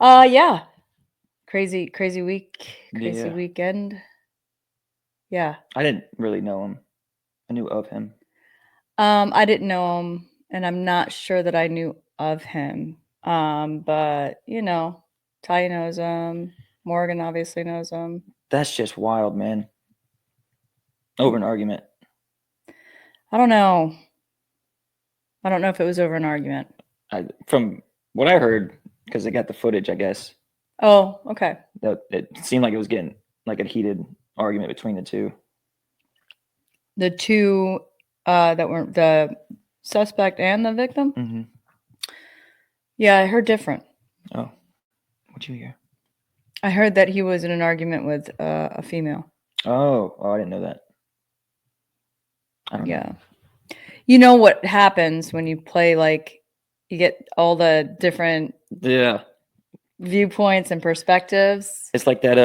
Yeah. Crazy week, crazy Yeah. weekend. Yeah. I didn't really know him. I knew of him. I didn't know him, and I'm not sure that I knew of him. But Ty knows him. Morgan obviously knows him. That's just wild, man. Over an argument. I don't know. I don't know if it was over an argument. From what I heard, because they got the footage, I guess Oh, okay. that it seemed like it was getting like a heated argument between the two. The two that were the suspect and the victim? Mm-hmm. Yeah, I heard different. Oh, what'd you hear? I heard that he was in an argument with a female. Oh, I didn't know that. I don't know. Yeah. You know what happens when you play, like, you get all the different Yeah, viewpoints and perspectives. it's like that.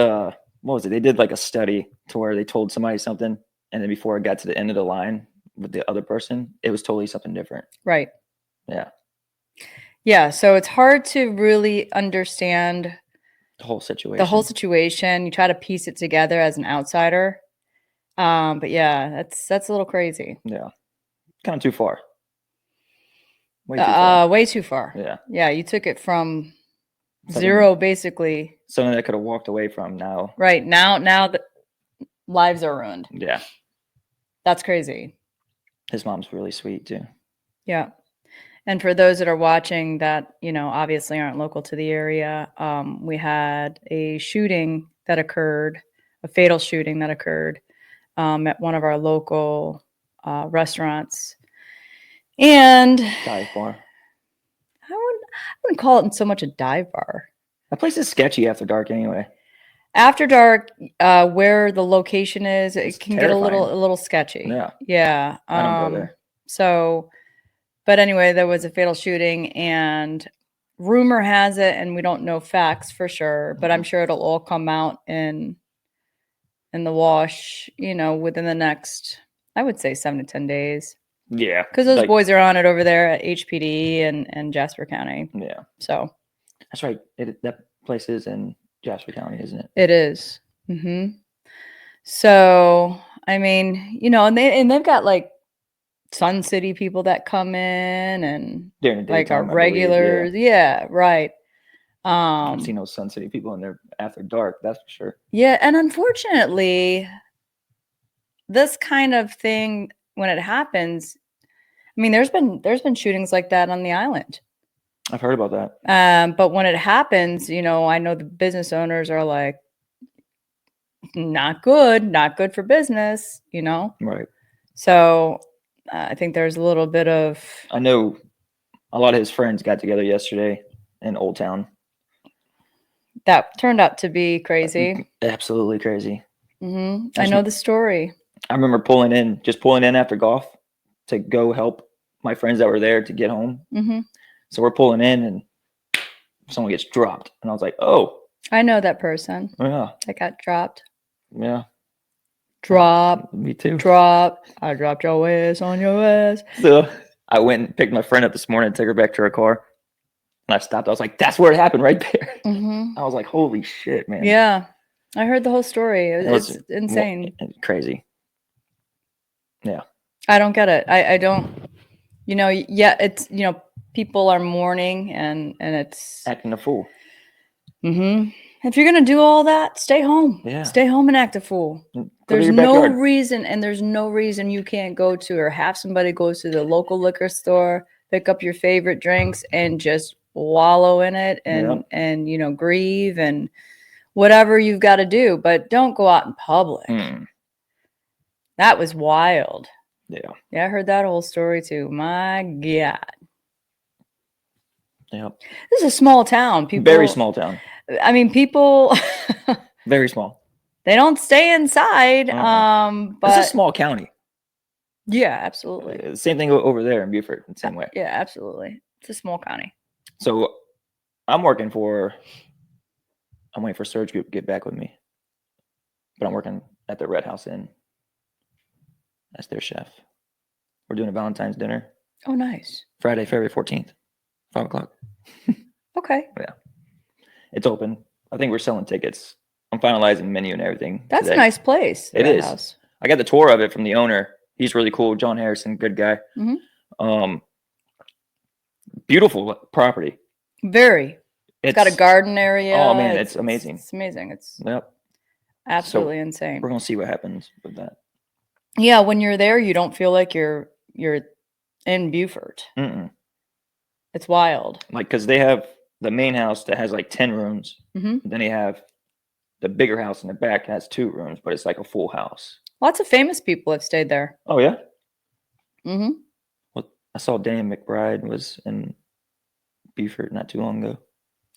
What was it? They did like a study to where they told somebody something, and then before it got to the end of the line with the other person, it was totally something different. Right. Yeah, Yeah, so it's hard to really understand the whole situation. the whole situation. You try to piece it together as an outsider. But yeah, that's a little crazy. Yeah, kind of too far. Way too far. Way too far. Yeah. Yeah, you took it from Something- zero basically. Something that could have walked away from now. Right. Now the lives are ruined. Yeah. That's crazy. His mom's really sweet too. Yeah. And for those that are watching that, obviously aren't local to the area, we had a shooting that occurred, a fatal shooting that occurred at one of our local restaurants. And Dive bar. I wouldn't call it so much a dive bar. That place is sketchy after dark anyway. After dark, where the location is, It's it can terrifying. get a little sketchy. Yeah. Yeah. I don't go there. So, but anyway, there was a fatal shooting, and rumor has it, and we don't know facts for sure, but I'm sure it'll all come out in the wash, within the next, I would say 7 to 10 days. Yeah. Because those boys are on it over there at HPD and Jasper County. Yeah. So. That's right. That place is in Jasper County, isn't it? It is. Mm-hmm. So, I mean, and they've got like Sun City people that come in and During the like our daytime, I believe, regulars. Yeah, right. I've seen those Sun City people in there after dark, that's for sure. Yeah, and unfortunately, this kind of thing, when it happens, I mean, there's been shootings like that on the island. I've heard about that. But when it happens, I know the business owners are like, not good for business, Right. So I think there's a little bit of. I know a lot of his friends got together yesterday in Old Town. That turned out to be crazy. Absolutely crazy. Mm-hmm. I know the story. I remember pulling in after golf to go help my friends that were there to get home. Mm-hmm. So we're pulling in and someone gets dropped. And I was like, oh. I know that person. Yeah. That got dropped. Yeah. Drop. Me too. Drop. I dropped your ass on your ass. So I went and picked my friend up this morning and took her back to her car. And I stopped. I was like, that's where it happened right there. Mm-hmm. I was like, holy shit, man. Yeah. I heard the whole story. It's insane. Crazy. Yeah. I don't get it. I don't, yeah, it's, people are mourning and it's. Acting a fool. Mm-hmm. If you're going to do all that, stay home. Yeah. Stay home and act a fool. There's no reason you can't go to or have somebody go to the local liquor store, pick up your favorite drinks and just wallow in it and grieve and whatever you've got to do, but don't go out in public. That was wild. Yeah. Yeah, I heard that whole story too. My God. Yeah. This is a small town. Very small town. I mean, people very small. They don't stay inside. But it's a small county. Yeah, absolutely. Same thing over there in Beaufort, the same way. Yeah, absolutely. It's a small county. So I'm waiting for Surge Group to get back with me. But I'm working at the Red House Inn. That's their chef. We're doing a Valentine's dinner. Oh, nice. Friday, February 14th, 5 o'clock. Okay. Yeah. It's open. I think we're selling tickets. I'm finalizing menu and everything. That's today. a nice place. It Red is. House. I got the tour of it from the owner. He's really cool. John Harrison, good guy. Beautiful property. Very. It's got a garden area. Oh man, it's amazing. It's amazing. It's yep. Absolutely insane. We're gonna see what happens with that. Yeah, when you're there, you don't feel like you're in Beaufort. Mm-mm. It's wild. Like, because they have the main house that has like 10 rooms. Mm-hmm. Then they have the bigger house in the back that has 2 rooms, but it's like a full house. Lots of famous people have stayed there. Oh yeah. Mm-hmm. Well, I saw Dan McBride was in Beaufort not too long ago.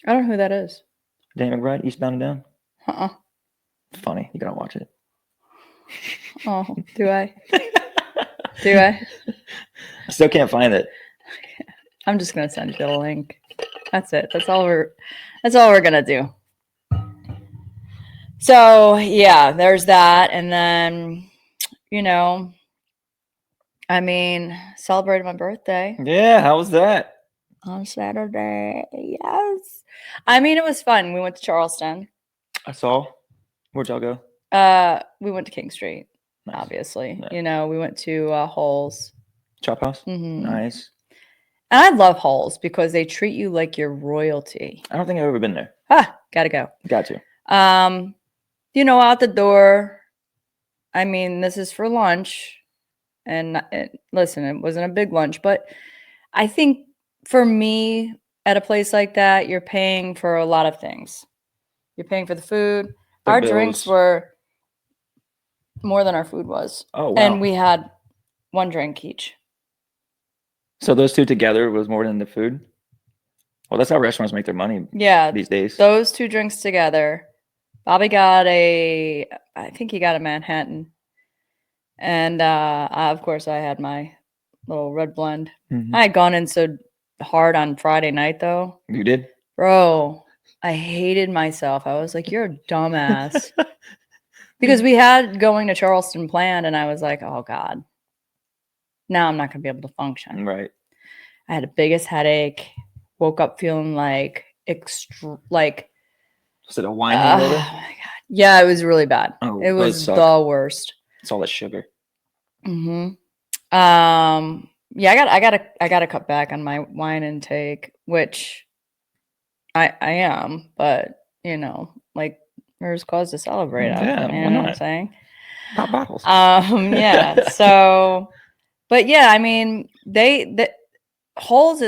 I don't know who that is. Dan McBride, Eastbound and Down. Funny. You gotta watch it. Oh, do I? Do I? I still can't find it. I'm just gonna send you the link. That's it. That's all we're gonna do. So yeah, there's that, and then celebrated my birthday. Yeah, how was that? On Saturday. Yes. It was fun. We went to Charleston. I saw. Where'd y'all go? We went to King Street, nice. Obviously. Yeah. We went to Halls. Chop House? Mm-hmm. Nice. And I love Halls because they treat you like you're royalty. I don't think I've ever been there. Gotta go. Got to. Out the door, this is for lunch. And listen, it wasn't a big lunch, but I think for me, at a place like that, you're paying for a lot of things. You're paying for the food. Our drinks were more than our food was. Oh, wow. And we had 1 drink each. So those 2 together was more than the food? Well, that's how restaurants make their money these days. Those 2 drinks together. Bobby got I think he got a Manhattan. And of course, I had my little red blend. Mm-hmm. I had gone in so hard on Friday night, though. You did? Bro, I hated myself. I was like, you're a dumbass. Because we had going to Charleston planned, and I was like, oh, God. Now I'm not going to be able to function. Right. I had the biggest headache. Woke up feeling like was it a wine hangover? Oh, my God. Yeah, it was really bad. Oh, it was the worst. It's all the sugar. Mm-hmm. Yeah, I gotta cut back on my wine intake, which I am, but there's cause to celebrate. Yeah, you know what I'm saying? Pop bottles. Yeah. So, but yeah, the Halls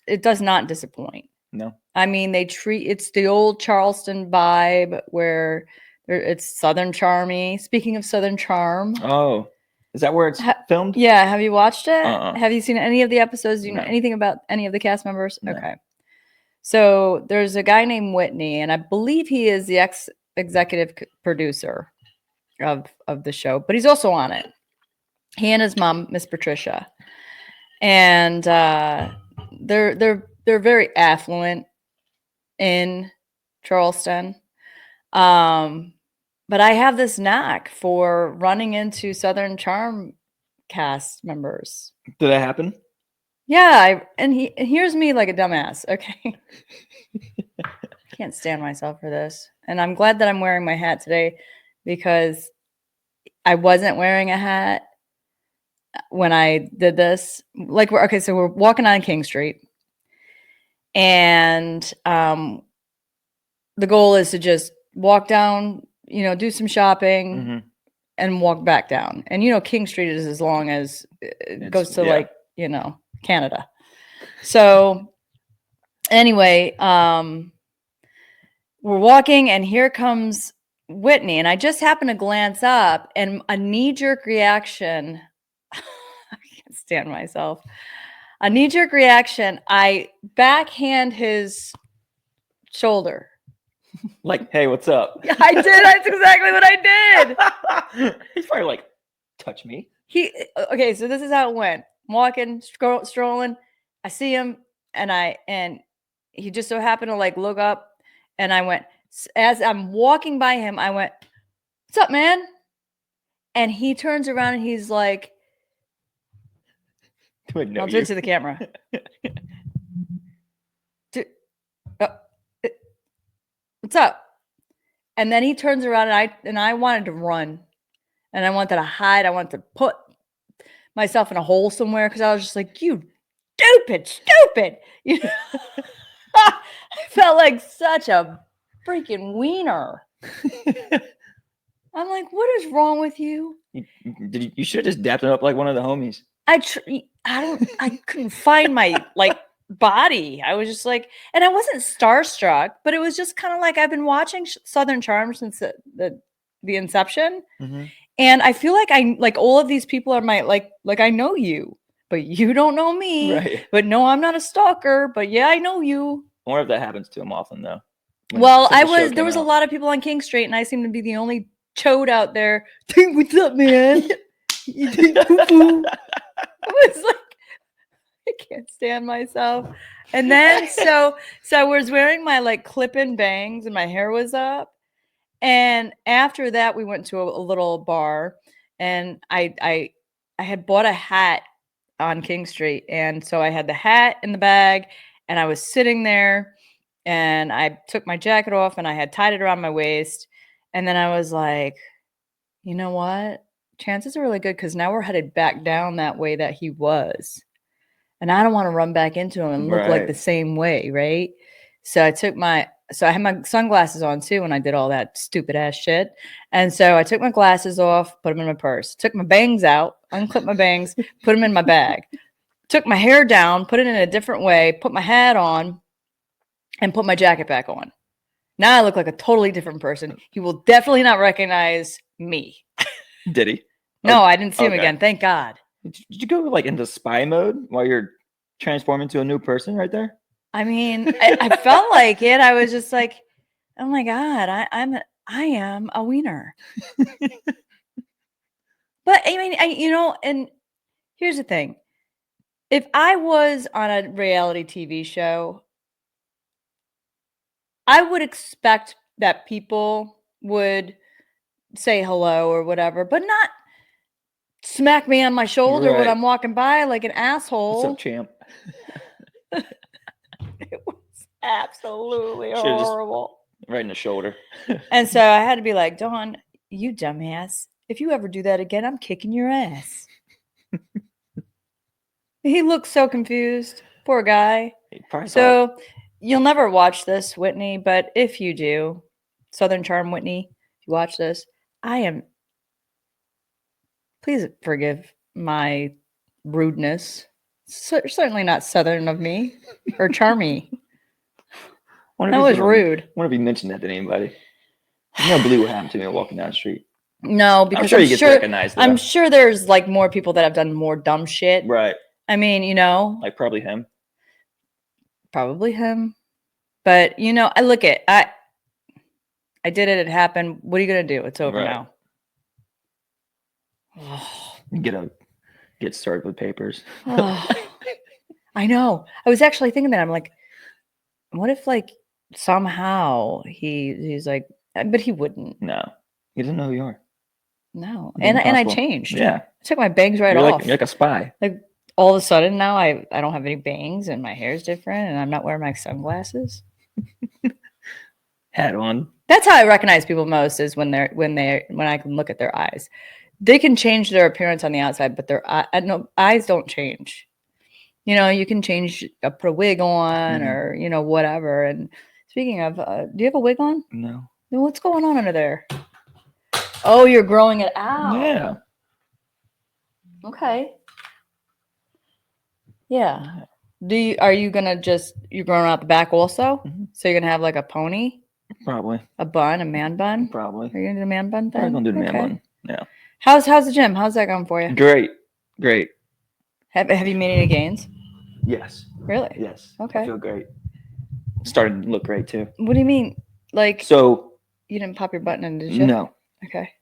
it does not disappoint. No. It's the old Charleston vibe where it's Southern charmy. Speaking of Southern charm. Oh. Is that where it's filmed? Yeah. Have you watched it? Uh-uh. Have you seen any of the episodes? Do you know anything about any of the cast members? No. Okay. So there's a guy named Whitney, and I believe he is the executive producer of the show, but he's also on it. He and his mom, Miss Patricia. And they're very affluent in Charleston. But I have this knack for running into Southern Charm cast members. Did that happen? Yeah, and here's me like a dumbass. Okay, I can't stand myself for this, and I'm glad that I'm wearing my hat today because I wasn't wearing a hat when I did this. So we're walking on King Street, and the goal is to just walk down. Do some shopping. Mm-hmm. And walk back down. And King Street is as long as it goes to Canada. So anyway, we're walking and here comes Whitney. And I just happened to glance up and a knee-jerk reaction. I can't stand myself. A knee-jerk reaction. I backhand his shoulder. Like, hey, what's up? I did. That's exactly what I did. He's probably like, touch me. Okay, so this is how it went. I'm walking, strolling. I see him, and he just so happened to look up, and I went, as I'm walking by him, I went, "What's up, man?" And he turns around and he's like, I'll do it to the camera. what's up? And then he turns around and I wanted to run and I wanted to hide. I wanted to put myself in a hole somewhere because I was just like, you stupid. You know? I felt like such a freaking wiener. I'm like, what is wrong with you? You should have just dapped it up like one of the homies. I couldn't find my like body. I was just like, and I wasn't starstruck, but it was just kind of like I've been watching Southern Charm since the inception. Mm-hmm. And I feel like I like all of these people are my like I know you, but you don't know me. Right. But no, I'm not a stalker, but yeah, I know you. I wonder if that happens to him often though. Well, there was a lot of people on King Street and I seem to be the only chode out there. What's up, man? You think poo-poo? I was like, I can't stand myself. And then so I was wearing my like clip-in bangs and my hair was up. And after that, we went to a little bar and I had bought a hat on King Street. And so I had the hat in the bag and I was sitting there and I took my jacket off and I had tied it around my waist. And then I was like, you know what? Chances are really good because now we're headed back down that way that he was. And I don't want to run back into him and look like the same way, right? So I had my sunglasses on too when I did all that stupid ass shit. And so I took my glasses off, put them in my purse, took my bangs out, unclipped my bangs, put them in my bag, took my hair down, put it in a different way, put my hat on, and put my jacket back on. Now I look like a totally different person. He will definitely not recognize me. Did he? No, I didn't see him again. Thank God. Did you go like into spy mode while you're transforming to a new person right there? I mean, I felt like it. I was just like, oh my God, I am a wiener. But I mean, and here's the thing. If I was on a reality TV show, I would expect that people would say hello or whatever, but not smack me on my shoulder when I'm walking by like an asshole. What's up, champ? It was absolutely horrible. Right in the shoulder. And so I had to be like, Dawn, you dumbass. If you ever do that again, I'm kicking your ass. He looked so confused. Poor guy. So you'll never watch this, Whitney, but if you do, Southern Charm Whitney, if you watch this, please forgive my rudeness. Certainly not Southern of me or charmy. That was rude. I wonder if he mentioned that to anybody. I can't believe what happened to me walking down the street. No, because I'm sure he gets recognized. I'm sure there's like more people that have done more dumb shit. Right. I mean, like probably him. But I did it. It happened. What are you gonna do? It's over now. Get started with papers. I know. I was actually thinking that. I'm like, what if like somehow he's like, but he wouldn't. No, he doesn't know who you are. No, and I changed. Yeah, I took my bangs off. You're like a spy. Like all of a sudden now I don't have any bangs and my hair's different and I'm not wearing my sunglasses. Hat on. That's how I recognize people most is when I can look at their eyes. They can change their appearance on the outside, but their eyes don't change. You can change, put a wig on or, whatever. And speaking of, do you have a wig on? No. What's going on under there? Oh, you're growing it out. Yeah. Okay. Yeah. Are you going to you're growing out the back also? Mm-hmm. So you're going to have like a pony? Probably. A bun, a man bun? Probably. Are you going to do the man bun thing? I'm going to do the man bun. Yeah. How's the gym? How's that going for you? Great. Have you made any gains? Yes. Really? Yes. Okay. I feel great. Starting to look great too. What do you mean? Like, so you didn't pop your button in, did you? No. Okay.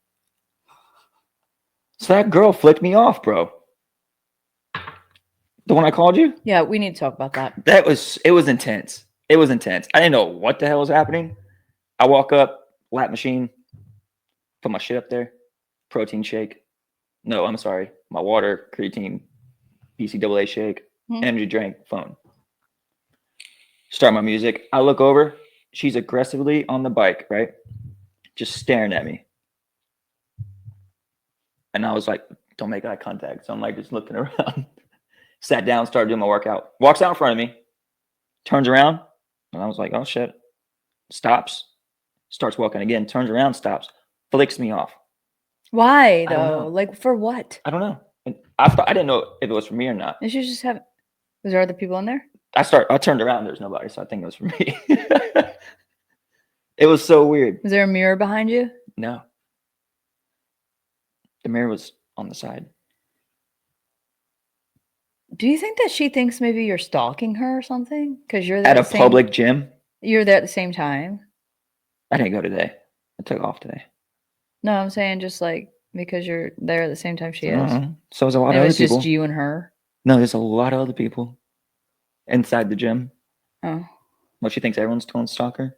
So that girl flicked me off, bro. The one I called you? Yeah, we need to talk about that. It was intense. I didn't know what the hell was happening. I walk up, lap machine, put my shit up there, protein shake. No, I'm sorry. My water, creatine, BCAA shake, energy drink, phone. Start my music. I look over. she's aggressively on the bike, right? Just staring at me. And I was like, don't make eye contact. So I'm like just looking around. Sat down, started doing my workout. Walks out in front of me, turns around, and I was like, oh shit. Stops, starts walking again, turns around, stops, flicks me off. Why I don't though? know. Like for what? I don't know. And I didn't know if it was for me or not. You should just have. Was there other people in there? I turned around, there's nobody, so I think it was for me. It was so weird. Was there a mirror behind you? No. The mirror was on the side. Do you think that she thinks maybe you're stalking her or something? Because you're there At a public gym? You're there at the same time. I didn't go today. I took off today. No, I'm saying just like because you're there at the same time she is. So there's a lot It of was other people. just you and her. No, there's a lot of other people inside the gym. Oh. Well, she thinks everyone's going to stalk her.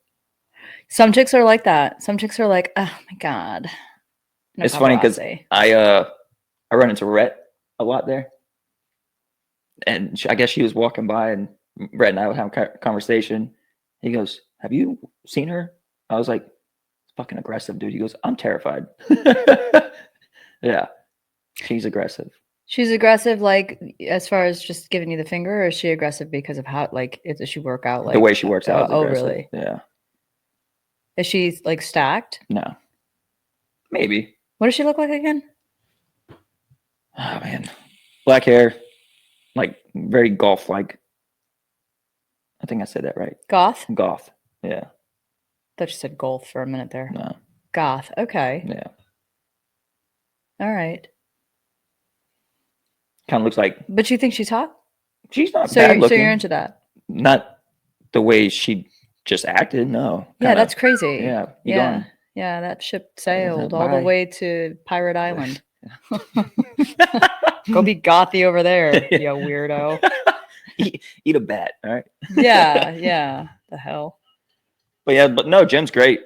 Some chicks are like that. Some chicks are like, oh my God. No it's funny because I run into Rhett a lot there. And I guess she was walking by and Rhett and I would have a conversation. He goes, have you seen her? I was like, it's fucking aggressive, dude. He goes, I'm terrified. Yeah. She's aggressive. She's aggressive, like as far as just giving you the finger, or is she aggressive because of how, like, does she work out? Like the way she works out. Oh, really? Yeah. Is she like stacked? No. Maybe. What does she look like again? Oh man, black hair, like very golf-like. I think I said that right. Goth? Goth. Yeah. Thought you said golf for a minute there. No. Goth. Okay. Yeah. All right. Kind of looks like. But you think she's hot? She's not bad looking. So you're into that? Not the way she just acted. No. Yeah, that's crazy. Yeah. Yeah. Yeah, that ship sailed all the way to Pirate Island. Go be gothy over there, you weirdo. Eat a bat, all right? Yeah. The hell. But no, Jim's great.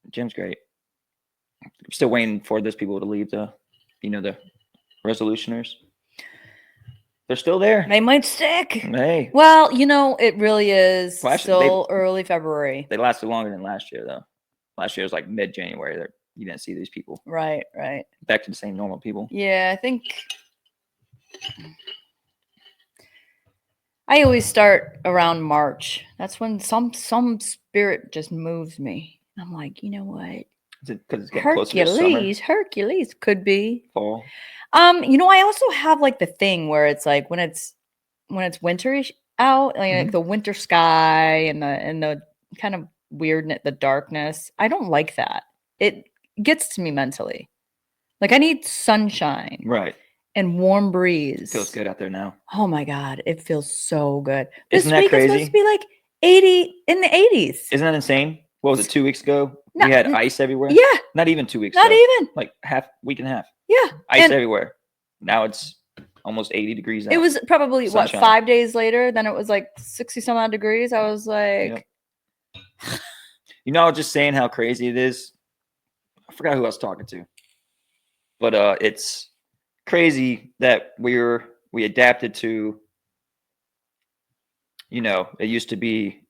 Jim's great. I'm still waiting for those people to leave the resolutioners. They're still there. They might stick. Hey. Well, it really is still early February. They lasted longer than last year, though. Last year was like mid-January. You didn't see these people. Right. Back to the same normal people. Yeah, I think I always start around March. That's when some spirit just moves me. I'm like, you know what? Is it because it's getting closer to summer? Hercules could be fall. I also have like the thing where it's like when it's winterish out, like the winter sky and the kind of weirdness, the darkness. I don't like that. It gets to me mentally. Like I need sunshine. Right. And warm breeze. Feels good out there now. Oh my God. It feels so good. Isn't that crazy? It's supposed to be like 80 in the 80s. Isn't that insane? What was it, 2 weeks ago? We had ice everywhere. Yeah. Not even 2 weeks Not ago. even. Like week and a half. Yeah. Ice everywhere. Now it's almost 80 degrees out. It was probably, sunshine. 5 days later? Then it was like 60 some odd degrees. I was like. Yep. I was just saying how crazy it is. I forgot who I was talking to. But it's crazy that we adapted to, it used to be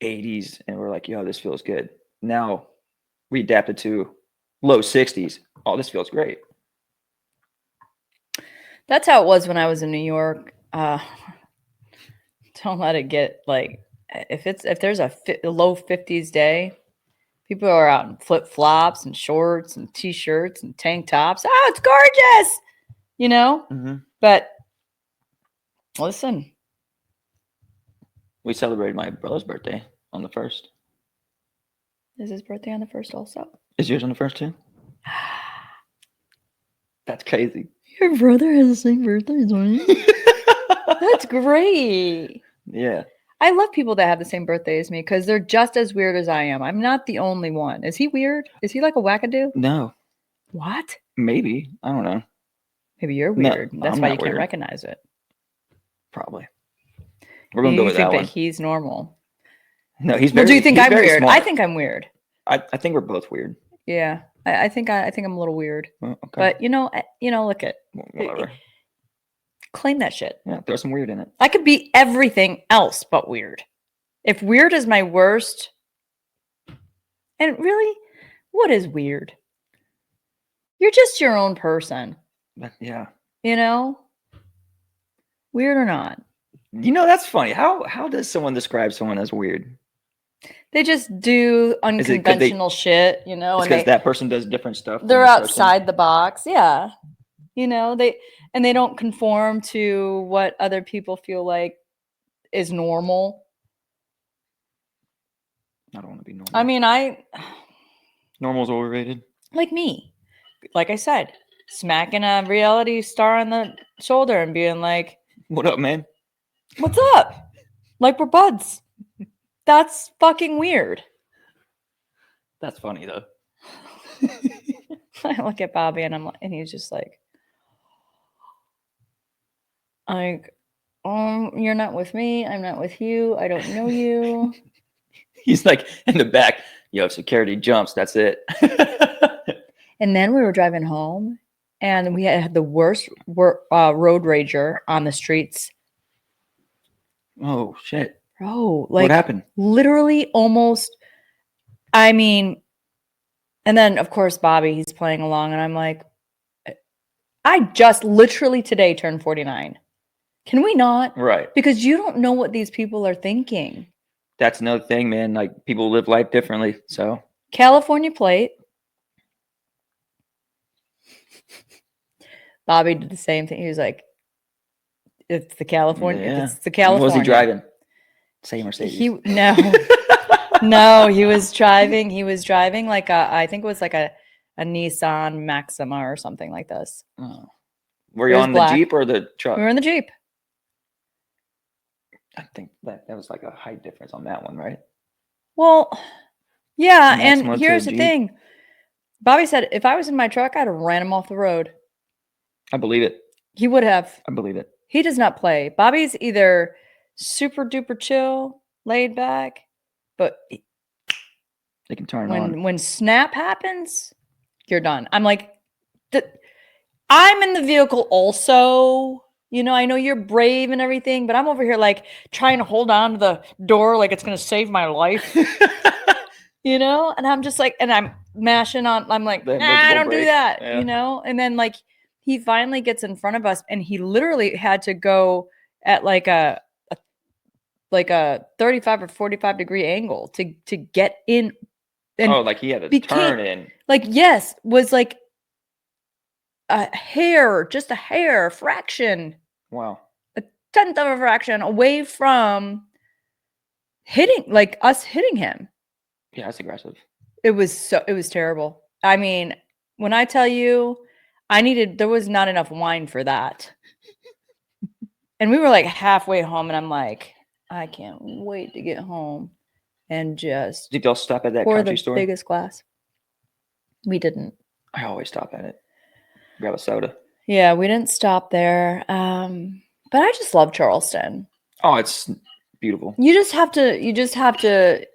80s and we're like, yo, this feels good. Now we adapted to low 60s. Oh, this feels great. That's how it was when I was in New York. Don't let it get like, if there's a low 50s day, people are out in flip flops and shorts and t-shirts and tank tops. Oh, it's gorgeous. Mm-hmm. But listen, we celebrated my brother's birthday on the 1st. Is his birthday on the 1st also? Is yours on the 1st too? That's crazy. Your brother has the same birthday as me. That's great. Yeah. I love people that have the same birthday as me because they're just as weird as I am. I'm not the only one. Is he weird? Is he like a wackadoo? No. What? Maybe. I don't know. Maybe you're weird. No, that's I'm why not you can't weird. recognize it. Probably. We're going to go with that one. You think that he's normal? No, he's very. Well, do you think I'm weird? Smart. I think I'm weird. I think we're both weird. Yeah, I think I'm a little weird. Well, okay. But look at whatever. Claim that shit. Yeah, throw some weird in it. I could be everything else but weird. If weird is my worst And really, what is weird? You're just your own person. But yeah. You know? Weird or not. That's funny. How does someone describe someone as weird? They just do unconventional shit, It's and because that person does different stuff. They're outside the box. Yeah. They don't conform to what other people feel like is normal. I don't want to be normal. I mean, normal's overrated. Like me. Like I said, smacking a reality star on the shoulder and being like, "What up, man? What's up?" Like we're buds. That's fucking weird. That's funny though. I look at Bobby and he's just like, you're not with me. I'm not with you. I don't know you. He's like in the back. Yo, security jumps. That's it. And then we were driving home, and we had the worst road rager on the streets. Oh shit, bro! What happened? Literally, almost. I mean, and then of course Bobby, he's playing along, and I'm like, I just literally today turned 49. Can we not? Right. Because you don't know what these people are thinking. That's another thing, man. Like people live life differently. So California plate. Bobby did the same thing. He was like, it's the California. Yeah. It's the California. What was he driving? Say Mercedes. No, he was driving. He was driving like I think it was like a Nissan Maxima or something like this. Oh. Were you on the Jeep or the truck? We were in the Jeep. I think that was like a height difference on that one, right? Well, yeah. And here's the thing. Bobby said, if I was in my truck, I'd have ran him off the road. I believe it. He would have. I believe it. He does not play. Bobby's either super duper chill, laid back, but they can turn on. When snap happens, you're done. I'm like, I'm in the vehicle also. I know you're brave and everything, but I'm over here like trying to hold on to the door like it's going to save my life. And I'm just like, and I'm mashing on. I'm like, I don't do that, And then like he finally gets in front of us, and he literally had to go at like a 35 or 45 degree angle to get in. And like he had to turn in. Like, yes, was like just a hair fraction. Wow. A tenth of a fraction away from us hitting him. Yeah, that's aggressive. It was terrible. I mean, when I tell you, there was not enough wine for that. And we were like halfway home, and I'm like, I can't wait to get home and just. Did y'all stop at that country store? Biggest glass. We didn't. I always stop at it. Grab a soda. Yeah, we didn't stop there. But I just love Charleston. Oh, it's beautiful. You just have to, to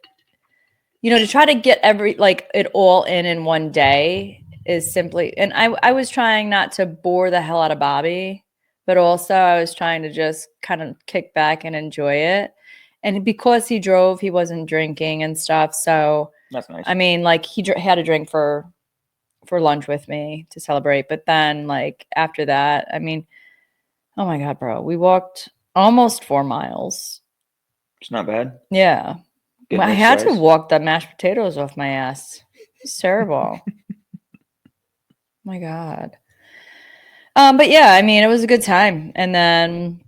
try to get it all in one day is simply, and I was trying not to bore the hell out of Bobby, but also I was trying to just kind of kick back and enjoy it. And because he drove, he wasn't drinking and stuff. So that's nice. I mean, like he had a drink for lunch with me to celebrate. But then like after that, I mean, oh my God, bro, we walked almost 4 miles. It's not bad. Yeah. I had to walk the mashed potatoes off my ass. It's terrible. My God. But yeah, I mean, it was a good time. And then,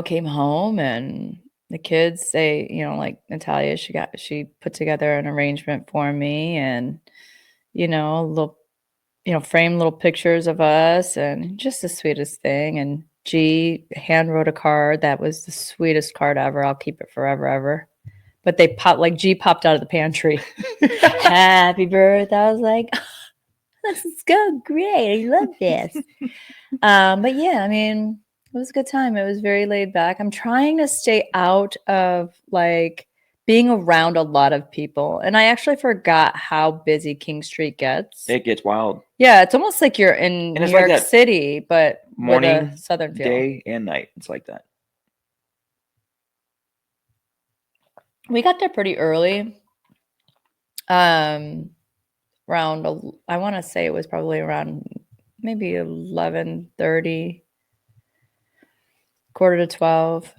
came home, and the kids, they, like Natalia, she put together an arrangement for me, and, framed little pictures of us, and just the sweetest thing. And G hand wrote a card that was the sweetest card ever. I'll keep it forever, ever. But G popped out of the pantry. Happy birthday. I was like, this is so great. I love this. But yeah, I mean, it was a good time. It was very laid back. I'm trying to stay out of like being around a lot of people. And I actually forgot how busy King Street gets. It gets wild. Yeah, it's almost like you're in New York City, but morning, with a southern feel. Day and night. It's like that. We got there pretty early. Around, I want to say it was probably around maybe 11:30, quarter to 12.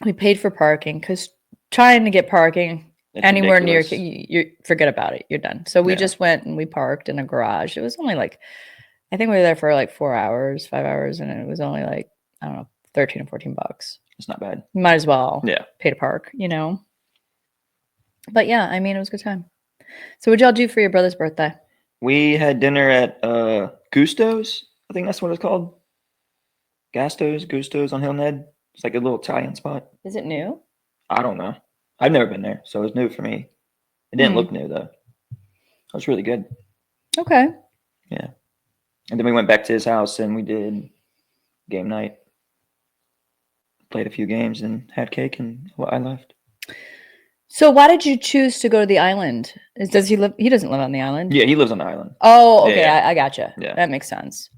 We paid for parking because trying to get parking It's anywhere near ridiculous. you forget about it. You're done. So we just went and we parked in a garage. It was only like, I think we were there for like 4 hours, 5 hours, and it was only like, I don't know, 13 or 14 bucks. It's not bad. You might as well pay to park, But yeah, I mean, it was a good time. So what'd y'all do for your brother's birthday? We had dinner at Gusto's. I think that's what it's called. Gusto's on Hill Ned. It's like a little Italian spot. Is it new? I don't know. I've never been there, so it was new for me. It didn't look new though. It was really good. Okay. Yeah. And then we went back to his house and we did game night. Played a few games and had cake, and I left. So why did you choose to go to the island? Does he live? He doesn't live on the island. Yeah, he lives on the island. Oh, okay. Yeah. I gotcha. Yeah, that makes sense.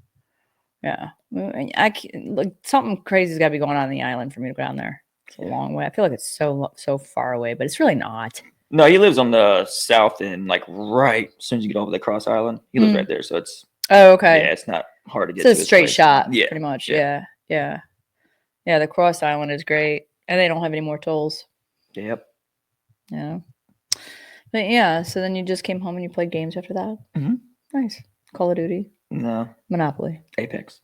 Yeah, like something crazy's got to be going on the island for me to go down there. It's a long way. I feel like it's so far away, but it's really not. No, he lives on the south end, like right as soon as you get over the Cross Island. He lives right there, so it's. Oh, okay. Yeah, it's not hard to get. It's a straight place. shot. Yeah, pretty much. Yeah. The Cross Island is great, and they don't have any more tolls. Yep. Yeah. But yeah, so then you just came home and you played games after that. Mm-hmm. Nice. Call of Duty. No. Monopoly. Apex.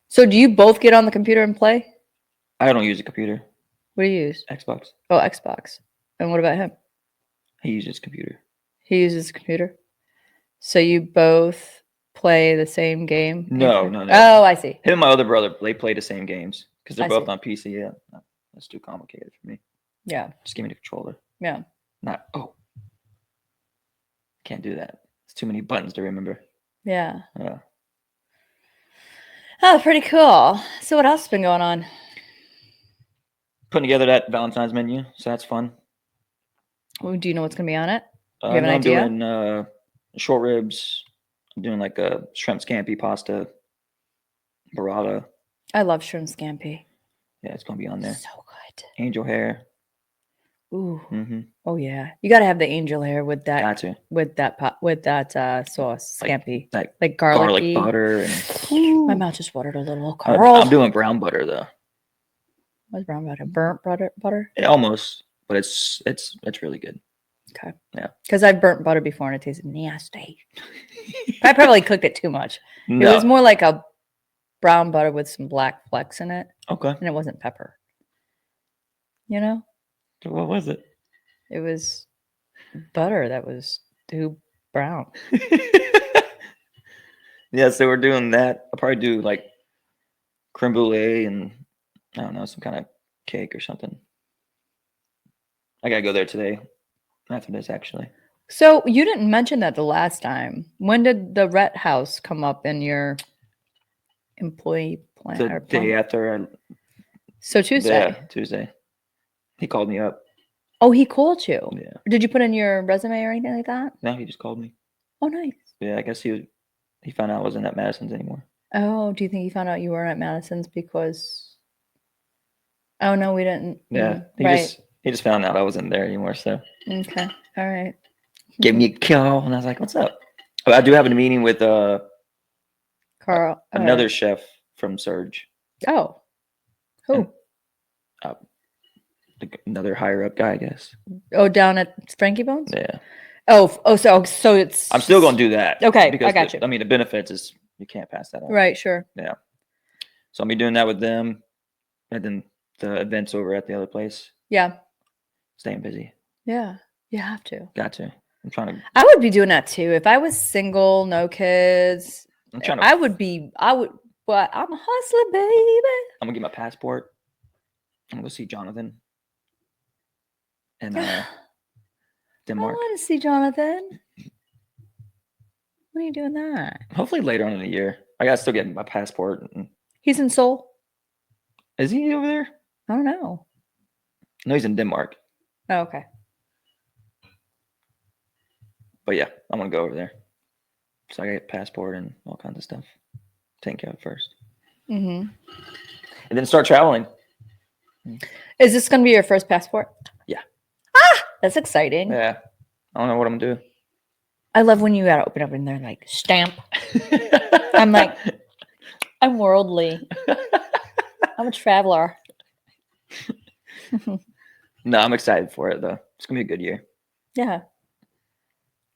So do you both get on the computer and play? I don't use a computer. What do you use? Xbox. Oh, Xbox. And what about him? He uses computer. He uses a computer. So you both play the same game? No. Oh, I see. Him and my other brother, they play the same games because they're both on PC. Yeah, that's too complicated for me. Yeah. Just give me the controller. Yeah. Can't do that. It's too many buttons to remember. Yeah. Yeah. Oh, pretty cool. So what else has been going on? Putting together that Valentine's menu, so that's fun. Well, do you know what's going to be on it? Do you have an idea? I'm doing short ribs. I'm doing like a shrimp scampi pasta, burrata. I love shrimp scampi. Yeah, it's going to be on there. So good. Angel hair. Ooh. Mm-hmm. Oh yeah, you got to have the angel hair with that. Gotcha. With that sauce, scampi, like garlic butter. And... my mouth just watered a little. Carl. I'm doing brown butter though. What's brown butter? Burnt butter? Almost, but it's really good. Okay. Yeah. Because I've burnt butter before and it tasted nasty. I probably cooked it too much. No. It was more like a brown butter with some black flecks in it. Okay. And it wasn't pepper. You know? What was it? It was butter that was too brown. Yeah, so we're doing that. I'll probably do like creme brulee and I don't know, some kind of cake or something. I gotta go there today after this, actually. So you didn't mention that the last time. When did the Rhett house come up in your employee plan? The day after. So Tuesday. Yeah, Tuesday. He called me up. Oh, he called you? Yeah. Did you put in your resume or anything like that? No, he just called me. Oh, nice. Yeah, I guess he found out I wasn't at Madison's anymore. Oh, do you think he found out you weren't at Madison's because... Oh, no, we didn't. Yeah, he just found out I wasn't there anymore, so... Okay, all right. Gave me a call, and I was like, what's up? But I do have a meeting with Carl. Another chef from Surge. Oh. Who? Another higher up guy, I guess. Oh, down at Frankie Bones? Yeah. So it's... I'm still going to do that. Okay, I got you. I mean, the benefits is you can't pass that up. Right, sure. Yeah. So I'll be doing that with them. And then the events over at the other place. Yeah. Staying busy. Yeah, you have to. Got to. I'm trying to... I would be doing that too. If I was single, no kids, but I'm a hustler, baby. I'm going to get my passport. I'm going to go see Jonathan. And Denmark. I want to see Jonathan. When are you doing that? Hopefully later on in the year. I got to still get my passport. He's in Seoul. Is he over there? I don't know. No, he's in Denmark. Oh, okay. But yeah, I'm going to go over there. So I got a passport and all kinds of stuff. Take care of it first. Mm-hmm. And then start traveling. Is this going to be your first passport? Yeah. Ah! That's exciting. Yeah. I don't know what I'm doing. I love when you gotta open up and they're like, stamp. I'm like, I'm worldly. I'm a traveler. No, I'm excited for it though. It's gonna be a good year. Yeah.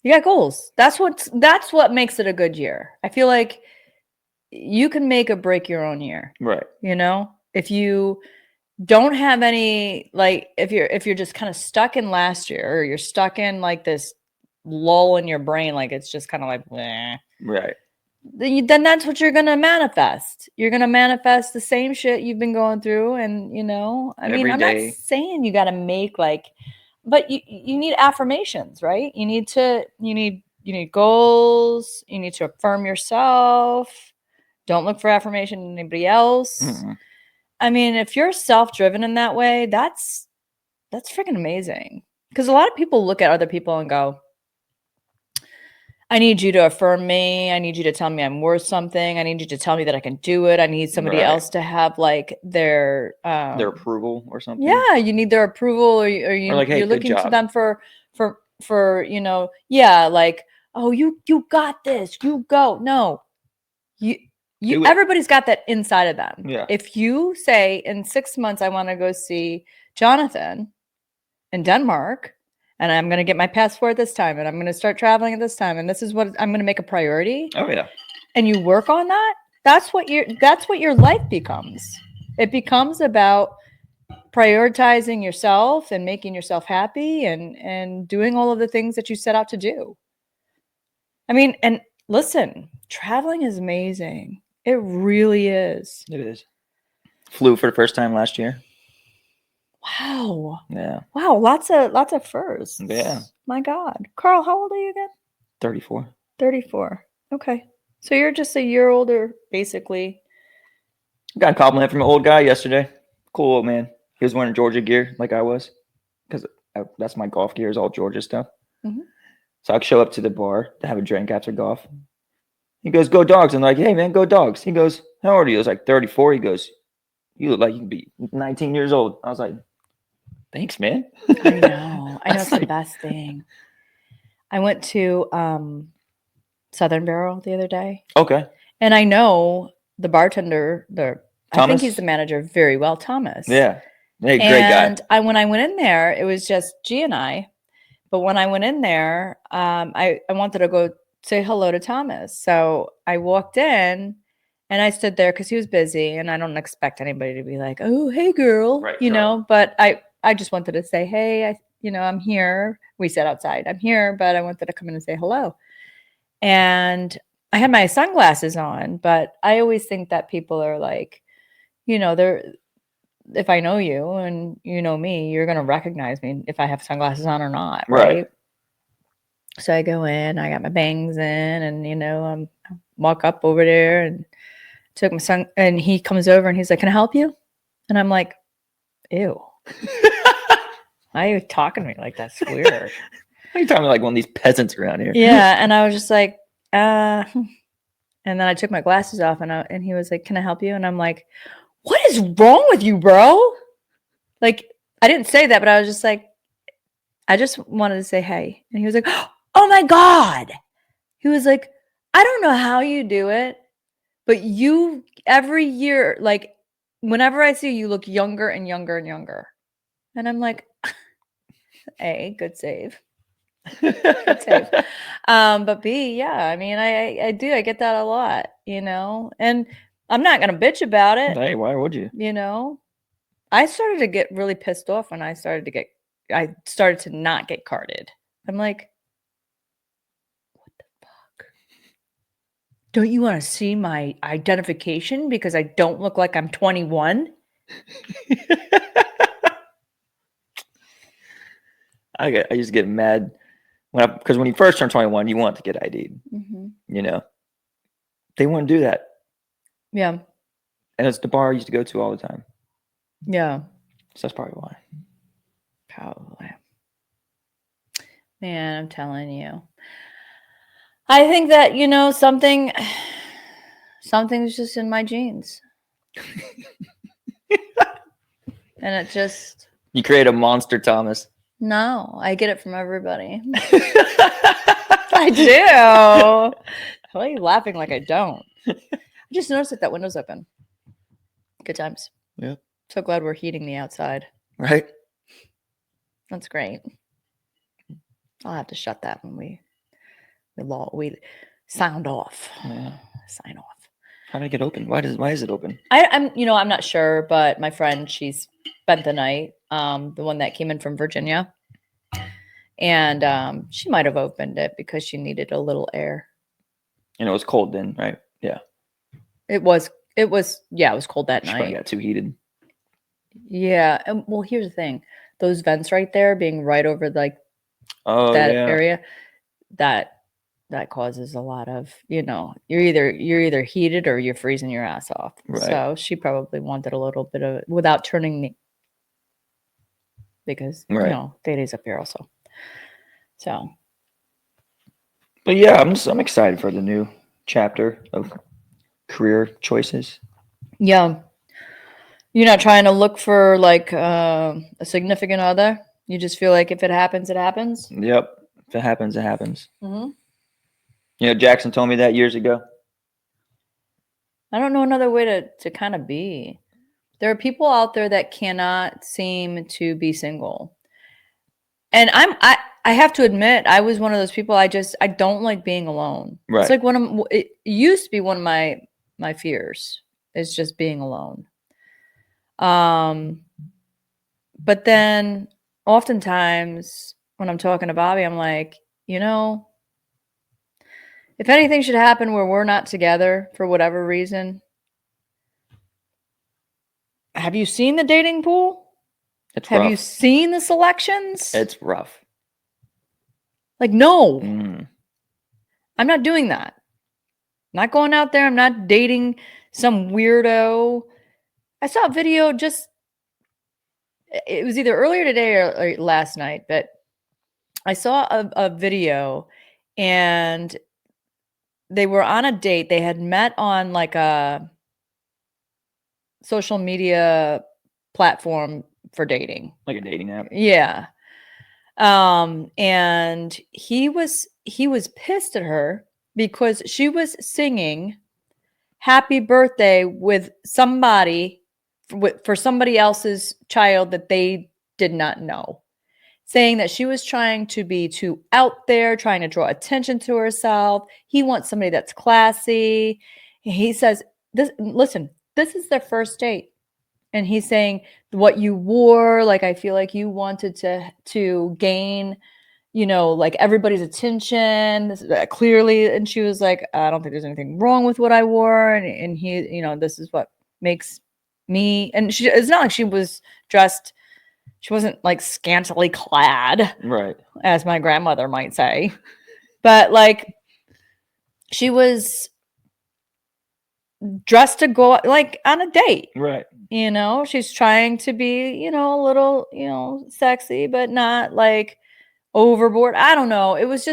You got goals. That's what makes it a good year. I feel like you can make or break your own year. Right. You know, if you don't have any, like, if you're just kind of stuck in last year, or you're stuck in like this lull in your brain, like it's just kind of like, bleh, Right. then that's what you're gonna manifest. You're gonna manifest the same shit you've been going through, and I mean, Every I'm day. not saying you got to make like, but you need affirmations, right? You need goals. You need to affirm yourself. Don't look for affirmation in anybody else. Mm-hmm. I mean, if you're self-driven in that way, that's freaking amazing. Because a lot of people look at other people and go, I need you to affirm me. I need you to tell me I'm worth something. I need you to tell me that I can do it. I need somebody else to have like their approval or something. Yeah, you need their approval, or like, hey, you're good looking to job. them for yeah, like, oh, you got this. You go. No. Everybody's got that inside of them. Yeah. If you say in 6 months I want to go see Jonathan in Denmark, and I'm going to get my passport this time, and I'm going to start traveling at this time, and this is what I'm going to make a priority. Oh yeah. And you work on that, that's what your life becomes. It becomes about prioritizing yourself and making yourself happy and doing all of the things that you set out to do. I mean, and listen, traveling is amazing. It really is. It is. Flew for the first time last year. Wow. Yeah. Wow. Lots of firsts. Yeah. My God. Carl, how old are you again? 34. 34. Okay. So you're just a year older, basically. Got a compliment from an old guy yesterday. Cool old man. He was wearing Georgia gear like I was, because that's my golf gear, is all Georgia stuff. Mm-hmm. So I show up to the bar to have a drink after golf. He goes, "Go Dogs." I'm like, "Hey man, go Dogs." He goes, "How old are you?" I was like, 34. He goes, "You look like you can be 19 years old." I was like, "Thanks, man." I know. It's the best thing. I went to Southern Barrel the other day. Okay. And I know the bartender, I think he's the manager very well, Thomas. Yeah. Hey, great guy. And when I went in there, it was just G and I. But when I went in there, I wanted to go say hello to Thomas. So I walked in and I stood there because he was busy, and I don't expect anybody to be like, "Oh, hey girl," right, but I just wanted to say, "Hey, I'm here." We sat outside. I'm here, but I wanted to come in and say hello. And I had my sunglasses on, but I always think that people are like, if I know you and you know me, you're going to recognize me if I have sunglasses on or not. Right. So I go in, I got my bangs in, and, I walk up over there and took my and he comes over and he's like, "Can I help you?" And I'm like, "Ew." Why are you talking to me like that's weird? Why are you talking like one of these peasants around here? Yeah. And I was just like, and then I took my glasses off and he was like, "Can I help you?" And I'm like, "What is wrong with you, bro?" Like, I didn't say that, but I was just like, I just wanted to say hey. And he was like, "Oh my God." He was like, "I don't know how you do it, but you every year, like whenever I see you, look younger and younger and younger." And I'm like, A, good save. Good save. But B, yeah, I mean, I do. I get that a lot, and I'm not going to bitch about it. Hey, why would you? I started to get really pissed off when I started to not get carded. I'm like, what the fuck? Don't you want to see my identification because I don't look like I'm 21? I just get mad because when you first turn 21, you want to get ID'd. Mm-hmm. They wouldn't do that. Yeah. And it's the bar I used to go to all the time. Yeah. So that's probably why. Probably. Man, I'm telling you. I think that, something's just in my genes. And it just... You create a monster, Thomas. No, I get it from everybody. I do. Why are you laughing like I don't? I just noticed that window's open. Good times. Yep. So glad we're heating the outside. Right. That's great. I'll have to shut that when we sound off. Yeah. Sign off. How did it get open? Why is it open? I'm not sure, but my friend, she's spent the night. The one that came in from Virginia. And she might have opened it because she needed a little air. And it was cold then, right? Yeah. It was cold that She night. probably got too heated. Yeah. And well, here's the thing. Those vents right there being right over that area, that causes a lot of, you're either heated or you're freezing your ass off. Right. So she probably wanted a little bit of it without turning me, because Day-Day's up here also. So. But yeah, I'm excited for the new chapter of career choices. Yeah. You're not trying to look for like a significant other. You just feel like if it happens, it happens. Yep. If it happens, it happens. Mm-hmm. Jackson told me that years ago. I don't know another way to kind of be. There are people out there that cannot seem to be single. And I have to admit, I was one of those people. I don't like being alone. Right. It's like it used to be one of my fears, is just being alone. But then oftentimes when I'm talking to Bobby, I'm like, if anything should happen where we're not together for whatever reason, have you seen the dating pool? Have you seen the selections? It's rough. Like, no, I'm not doing that. I'm not going out there. I'm not dating some weirdo. I saw a video it was either earlier today or last night, but I saw a video, and they were on a date. They had met on like a social media platform for dating. Like a dating app. Yeah. And he was pissed at her because she was singing happy birthday with somebody for somebody else's child that they did not know, saying that she was trying to be too out there, trying to draw attention to herself. He wants somebody that's classy. He says, this is their first date. And he's saying what you wore, like, I feel like you wanted to gain, like everybody's attention clearly. And she was like, I don't think there's anything wrong with what I wore. And he, this is what makes me. And it's not like she was dressed. She wasn't like scantily clad, right, as my grandmother might say. But like, she was dressed to go like on a date. Right. She's trying to be, a little, sexy, but not like overboard. I don't know. It was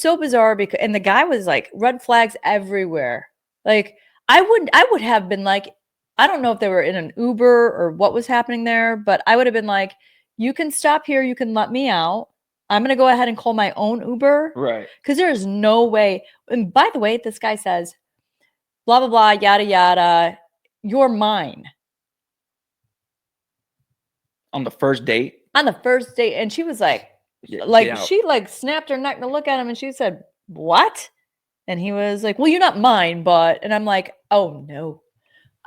so bizarre and the guy was like red flags everywhere. Like I would have been like, I don't know if they were in an Uber or what was happening there, but I would have been like, you can stop here. You can let me out. I'm going to go ahead and call my own Uber. Right. Because there's no way. And by the way, this guy says, blah, blah, blah, yada, yada. You're mine. On the first date? On the first date. And she was like, she like snapped her neck to look at him, and she said, what? And he was like, well, you're not mine, but. And I'm like, oh, no.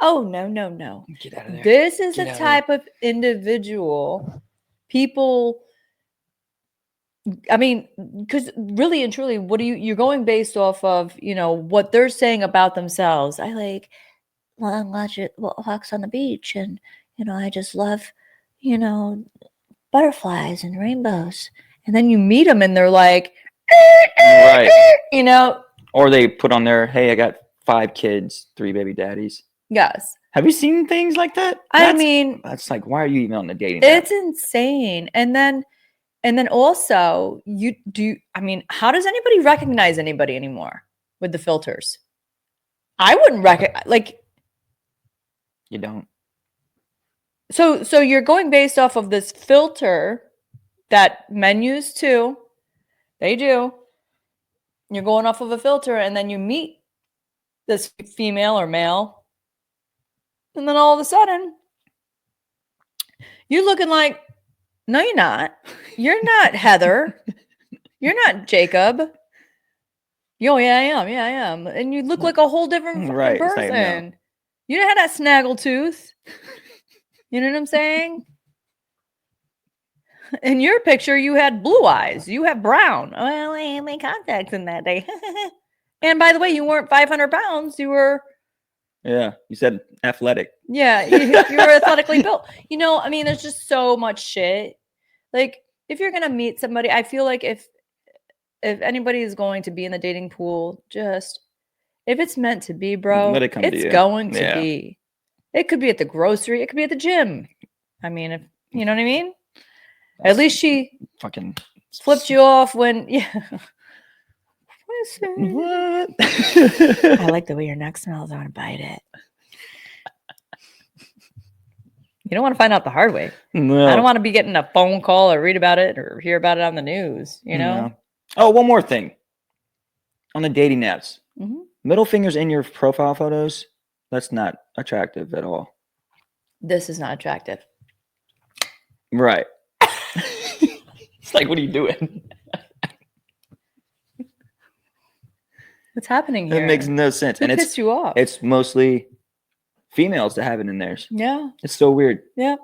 Oh, no, no, no. Get out of there. This is the type of individual people. I mean, because really and truly, you're going based off of, what they're saying about themselves. I like long walks on the beach, and, I just love, butterflies and rainbows. And then you meet them and they're like, right. Or they put on there, hey, I got 5 kids, 3 baby daddies. Yes. Have you seen things like that? That's like, why are you even on the dating app? It's insane. And then also how does anybody recognize anybody anymore with the filters? I wouldn't recognize, like. You don't. So you're going based off of this filter that menus too. They do. You're going off of a filter, and then you meet this female or male, and then all of a sudden, you're looking like, no, you're not. You're not Heather. You're not Jacob. Yo, yeah, I am. Yeah, I am. And you look like a whole different fucking person. You didn't have that snaggle tooth. You know what I'm saying? In your picture, you had blue eyes. You have brown. Well, I had my contacts in that day. And by the way, you weren't 500 pounds. You were. Yeah, you said athletic. Yeah, you were athletically built. You know, I mean, there's just so much shit. Like, if you're gonna meet somebody, I feel like if anybody is going to be in the dating pool, just if it's meant to be, bro, Let it come to it's you. going to be. It could be at the grocery. It could be at the gym. I mean, if you know what I mean. At least she fucking flipped you off when, yeah. What? I like the way your neck smells. I want to bite it. You don't want to find out the hard way. No. I don't want to be getting a phone call or read about it or hear about it on the news, you know? No. Oh, one more thing. On the dating apps. Mm-hmm. Middle fingers in your profile photos, that's not attractive at all. This is not attractive. Right. It's like, what are you doing? What's happening here? It makes no sense. Who and pissed you off? It's mostly females that have it in theirs. Yeah. It's so weird. Yeah.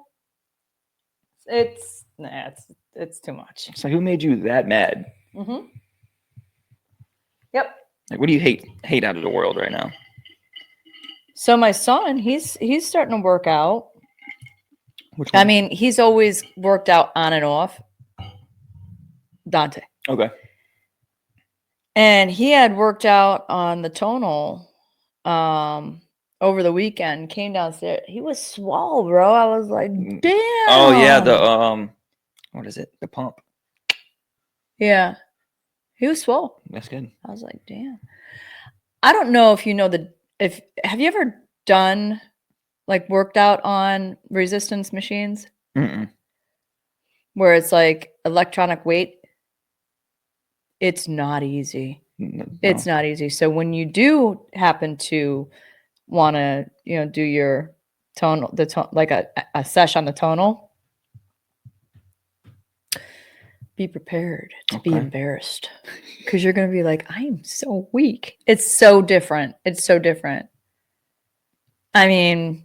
It's too much. It's like, who made you that mad? Mm-hmm. Yep. Like, what do you hate out of the world right now? So my son, he's starting to work out. Which one? I mean, he's always worked out on and off. Dante. Okay. And he had worked out on the tonal over the weekend, came downstairs. He was swole, bro. I was like, damn. Oh yeah, the what is it? The pump. Yeah. He was swole. That's good. I was like, damn. I don't know if you know have you ever done like worked out on resistance machines? Mm-mm. Where it's like electronic weight? It's not easy. No. It's not easy. So when you do happen to want to, do your tonal, like a sesh on the tonal, be prepared to be embarrassed because you're going to be like, I am so weak. It's so different. It's so different. I mean,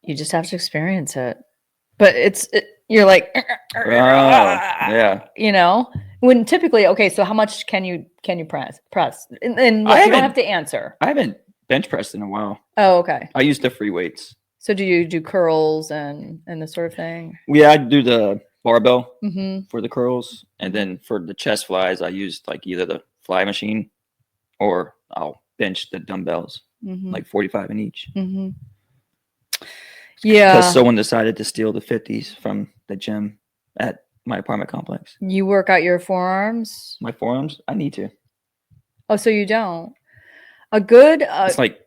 you just have to experience it. But you're like, yeah. When typically, okay, so how much can you press? And look, you don't have to answer. I haven't bench pressed in a while. Oh, okay. I use the free weights. So do you do curls and this sort of thing? Yeah, I do the barbell Mm-hmm. for the curls. And then for the chest flies, I use like either the fly machine or I'll bench the dumbbells, like 45 in each. Mm-hmm. Yeah. Because someone decided to steal the 50s from the gym at my apartment complex. You work out your forearms? My forearms? I need to. Oh, so you don't? A good... it's like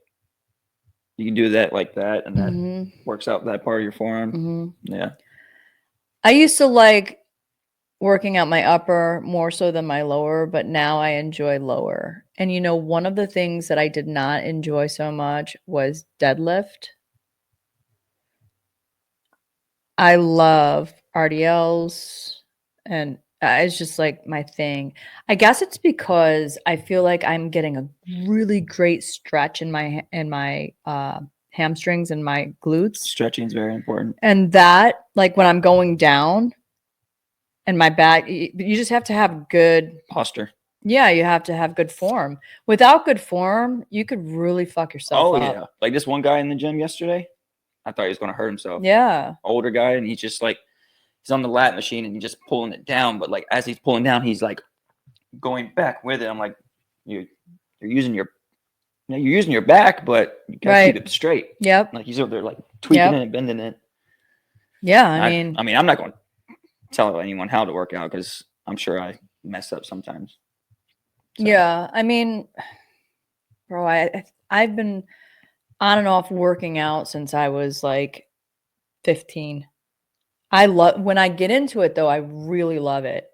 you can do that like that, and that works out that part of your forearm. Mm-hmm. Yeah. I used to like working out my upper more so than my lower, but now I enjoy lower. And one of the things that I did not enjoy so much was deadlift. I love RDLs, and it's just like my thing. I guess it's because I feel like I'm getting a really great stretch in my hamstrings and my glutes. Stretching is very important. And that, like when I'm going down and my back, you just have to have good posture. Yeah, you have to have good form. Without good form, you could really fuck yourself up. Oh, yeah. Like this one guy in the gym yesterday, I thought he was going to hurt himself. Yeah. Older guy, and he's just like, he's on the lat machine and he's just pulling it down. But like as he's pulling down, he's like going back with it. I'm like, you're using your back, but you gotta keep it straight. Yep. Like he's over there like tweaking it and bending it. Yeah, I mean, I'm not going to tell anyone how to work out because I'm sure I mess up sometimes. So. Yeah, I mean, bro, I've been on and off working out since I was like 15. I love when I get into it though, I really love it.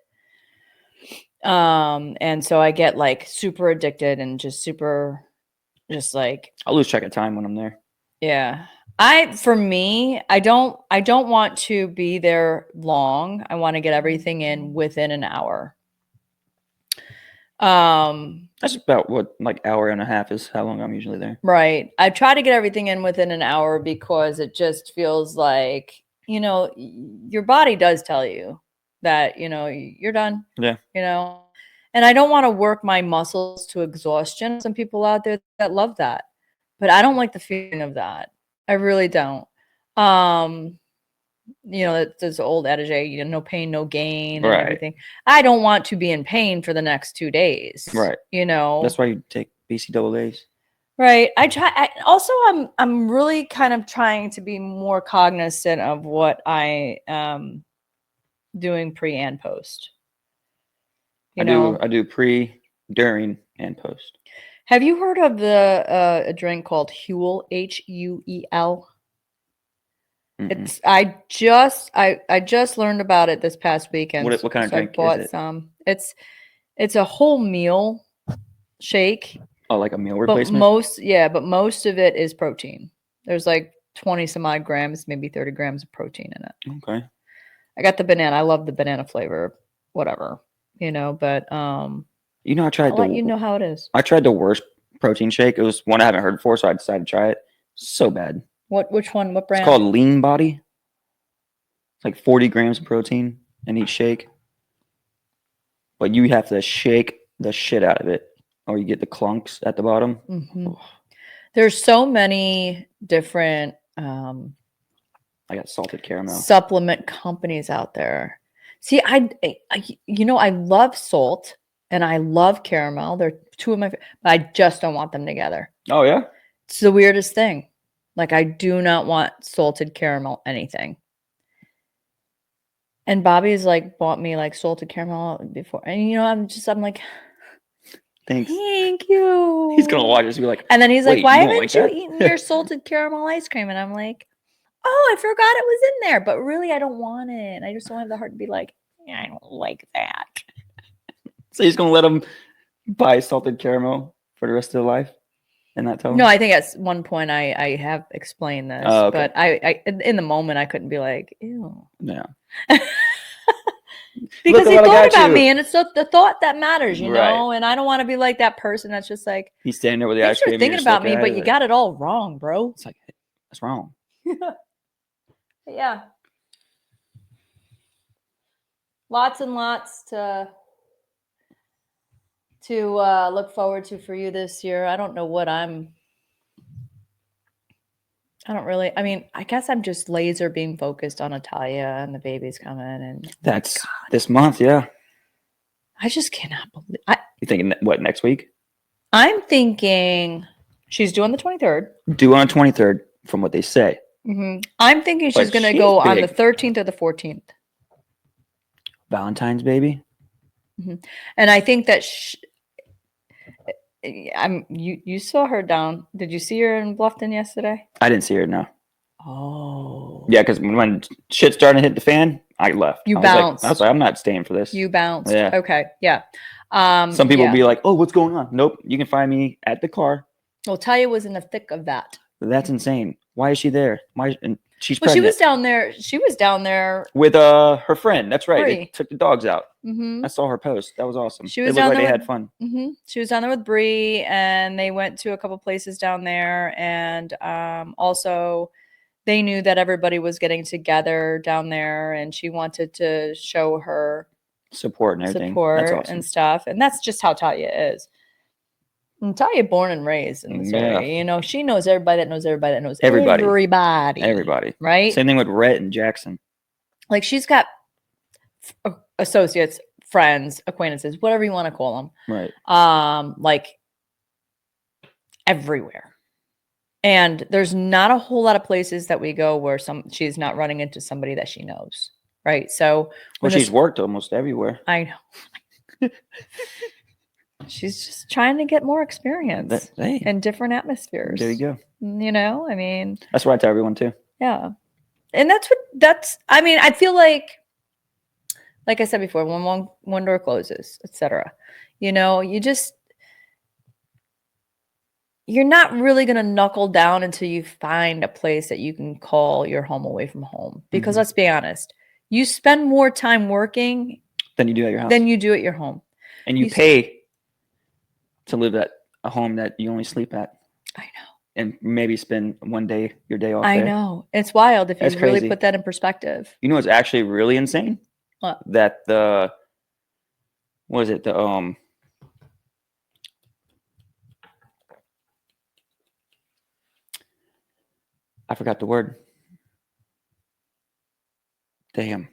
And so I get like super addicted and just like I'll lose track of time when I'm there. yeah. For me, I don't want to be there long. I want to get everything in within an hour. That's about what, like hour and a half is how long I'm usually there. Right. I try to get everything in within an hour because it just feels like, your body does tell you that, you're done. Yeah. And I don't want to work my muscles to exhaustion. Some people out there that love that, but I don't like the feeling of that. I really don't. There's the old adage, no pain, no gain and everything. I don't want to be in pain for the next 2 days. Right. That's why you take BCAAs. Right. I'm really kind of trying to be more cognizant of what I am doing pre and post. I do pre, during, and post. Have you heard of a drink called Huel, Huel? It's I just learned about it this past weekend. What kind of drink I bought is it? some. It's a whole meal shake. Oh, like a meal replacement? But most of it is protein. There's like 20 some odd grams, maybe 30 grams of protein in it. Okay. I got the banana. I love the banana flavor, whatever, but I tried I'll let you know how it is. I tried the worst protein shake. It was one I haven't heard before, so I decided to try it. So bad. Which one? What brand? It's called Lean Body. It's like 40 grams of protein in each shake. But you have to shake the shit out of it, or you get the clunks at the bottom. Mm-hmm. There's so many different I got salted caramel supplement companies out there. See, I love salt and I love caramel. They're two of my, but I just don't want them together. Oh yeah, it's the weirdest thing. Like I do not want salted caramel anything. And Bobby's like bought me like salted caramel before, and I'm like, thanks, thank you. He's gonna watch this and be like, and then he's like, why haven't you eaten your salted caramel ice cream? And I'm like, oh, I forgot it was in there, but really I don't want it. I just don't have the heart to be like, yeah, I don't like that. So he's gonna let him buy salted caramel for the rest of their life and not tell him? No, I think at one point I have explained this, but I in the moment I couldn't be like, ew. Yeah. Because he thought about me, and it's the thought that matters, know. And I don't want to be like that person that's just like he's standing there with the ice cream. You're thinking about me, but you got it all wrong, bro. It's like that's wrong. Yeah. Lots and lots to look forward to for you this year. I don't know what I guess I'm just laser being focused on Natalia and the baby's coming, and that's this month. Yeah. I just cannot believe. You thinking what, next week? I'm thinking she's due on the 23rd. Due on the 23rd, from what they say. Mm-hmm. I'm thinking she's going to go on the 13th or the 14th. Valentine's baby. Mm-hmm. And I think that you saw her down. Did you see her in Bluffton yesterday? I didn't see her, no. Oh. Yeah, because when shit started to hit the fan, I left. You bounced. I was like, I'm not staying for this. You bounced. Yeah. Okay. Yeah. Some people will be like, oh, what's going on? Nope. You can find me at the car. Well, Talia was in the thick of that. That's insane. Why is she there? And she's pregnant. She was down there with her friend. That's right. Bree. They took the dogs out. Mm-hmm. I saw her post. That was awesome. She was it looked like they had fun. Mm-hmm. She was down there with Bree, and they went to a couple places down there, and also they knew that everybody was getting together down there, and she wanted to show her support and everything. That's awesome. And stuff. And that's just how Talia is. And Talia born and raised in this area. She knows everybody that knows everybody that knows everybody. Everybody. Right? Same thing with Rhett and Jackson. Like she's got associates, friends, acquaintances, whatever you want to call them. Right. Like everywhere. And there's not a whole lot of places that we go where she's not running into somebody that she knows. Right. So she's worked almost everywhere. I know. She's just trying to get more experience in different atmospheres. There you go. I mean, that's what I tell everyone too. Yeah. And I mean, I feel like I said before, when one door closes, etc. You know, you're not really going to knuckle down until you find a place that you can call your home away from home. Because let's be honest, you spend more time working than you do at your house. Than you do at your home. And you pay to live at a home that you only sleep at. I know. And maybe spend your day off I there. know. It's wild if That's you really crazy. put that in perspective. You know what's actually really insane? What? That I forgot the word. Damn.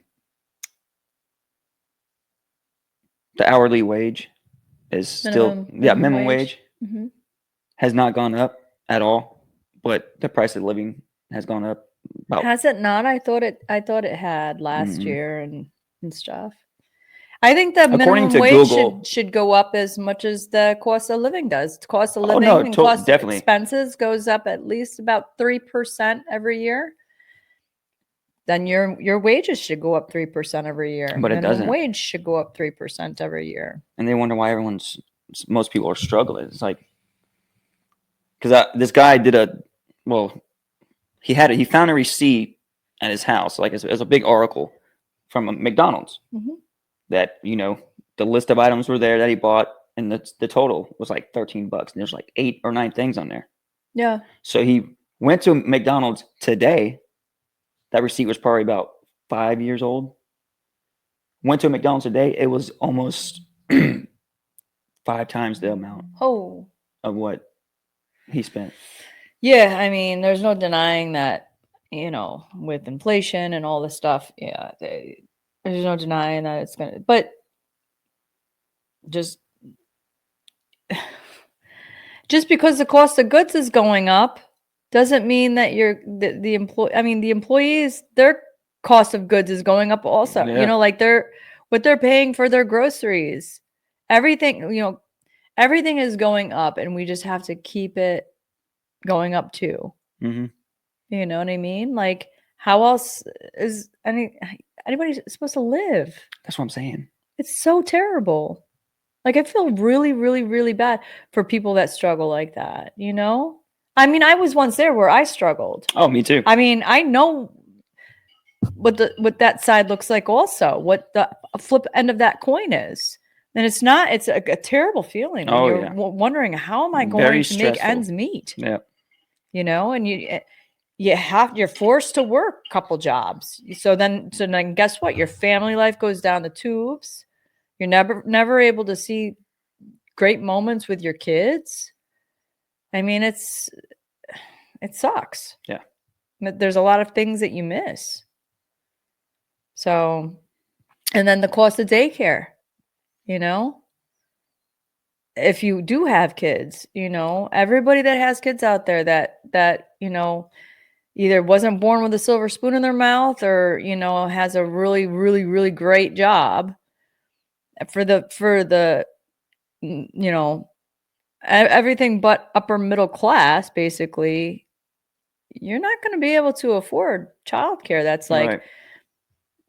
The hourly wage is minimum wage has not gone up at all, but the price of living has gone up. Has it not? I thought it had last year and stuff. I think the minimum wage should go up as much as the cost of living does. The cost of living and cost of expenses goes up at least about 3% every year. Then your wages should go up 3% every year. But it doesn't. Wage should go up 3% every year. And they wonder why most people are struggling. It's like, because this guy he found a receipt at his house, like it's a big article from a McDonald's that, you know, the list of items were there that he bought, and the total was like $13, and there's like 8 or 9 things on there. Yeah. So he went to McDonald's today. That receipt was probably about 5 years old. Went to McDonald's today. It was almost 5 times the amount of what he spent. Yeah, I mean, there's no denying that, you know, with inflation and all this stuff, there's no denying that it's going to, but just because the cost of goods is going up doesn't mean that the employees, their cost of goods is going up also. Yeah. You know, like what they're paying for their groceries, everything, you know, everything is going up, and we just have to keep it going up too. You know what I mean? Like, how else is anybody supposed to live? That's what I'm saying. It's so terrible. Like, I feel really, really, really bad for people that struggle like that, you know? I mean, I was once there where I struggled. Oh, me too. I mean, I know what that side looks like also, what the flip end of that coin is. And it's a terrible feeling. When you're wondering, how am I going to make ends meet? Yeah. You know, and you're forced to work a couple jobs. So then guess what? Your family life goes down the tubes. You're never able to see great moments with your kids. I mean, it sucks. Yeah. There's a lot of things that you miss. So, and then the cost of daycare, you know, if you do have kids, you know, everybody that has kids out there that, you know, either wasn't born with a silver spoon in their mouth or, you know, has a really, really, really great job for the, you know, everything but upper middle class, basically, you're not going to be able to afford childcare. That's like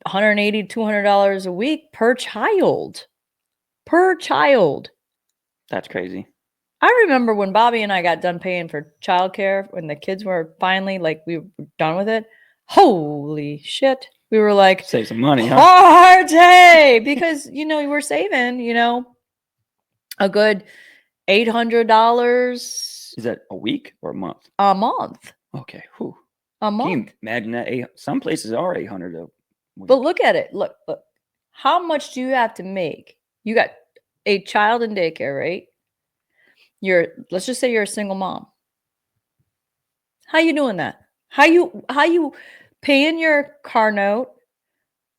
$180, $200 a week per child. That's crazy. I remember when Bobby and I got done paying for childcare, when the kids were finally, like, we were done with it. Holy shit. We were like, save some money, huh? Party! Because, you know, we're saving, you know, a good $800. Is that a week or a month? A month. Okay. Whew. A month. Can you imagine that? Some places are 800 a week. But look at it. Look. How much do you have to make? You got a child in daycare, right? Let's just say you're a single mom. How you doing that? How you paying your car note,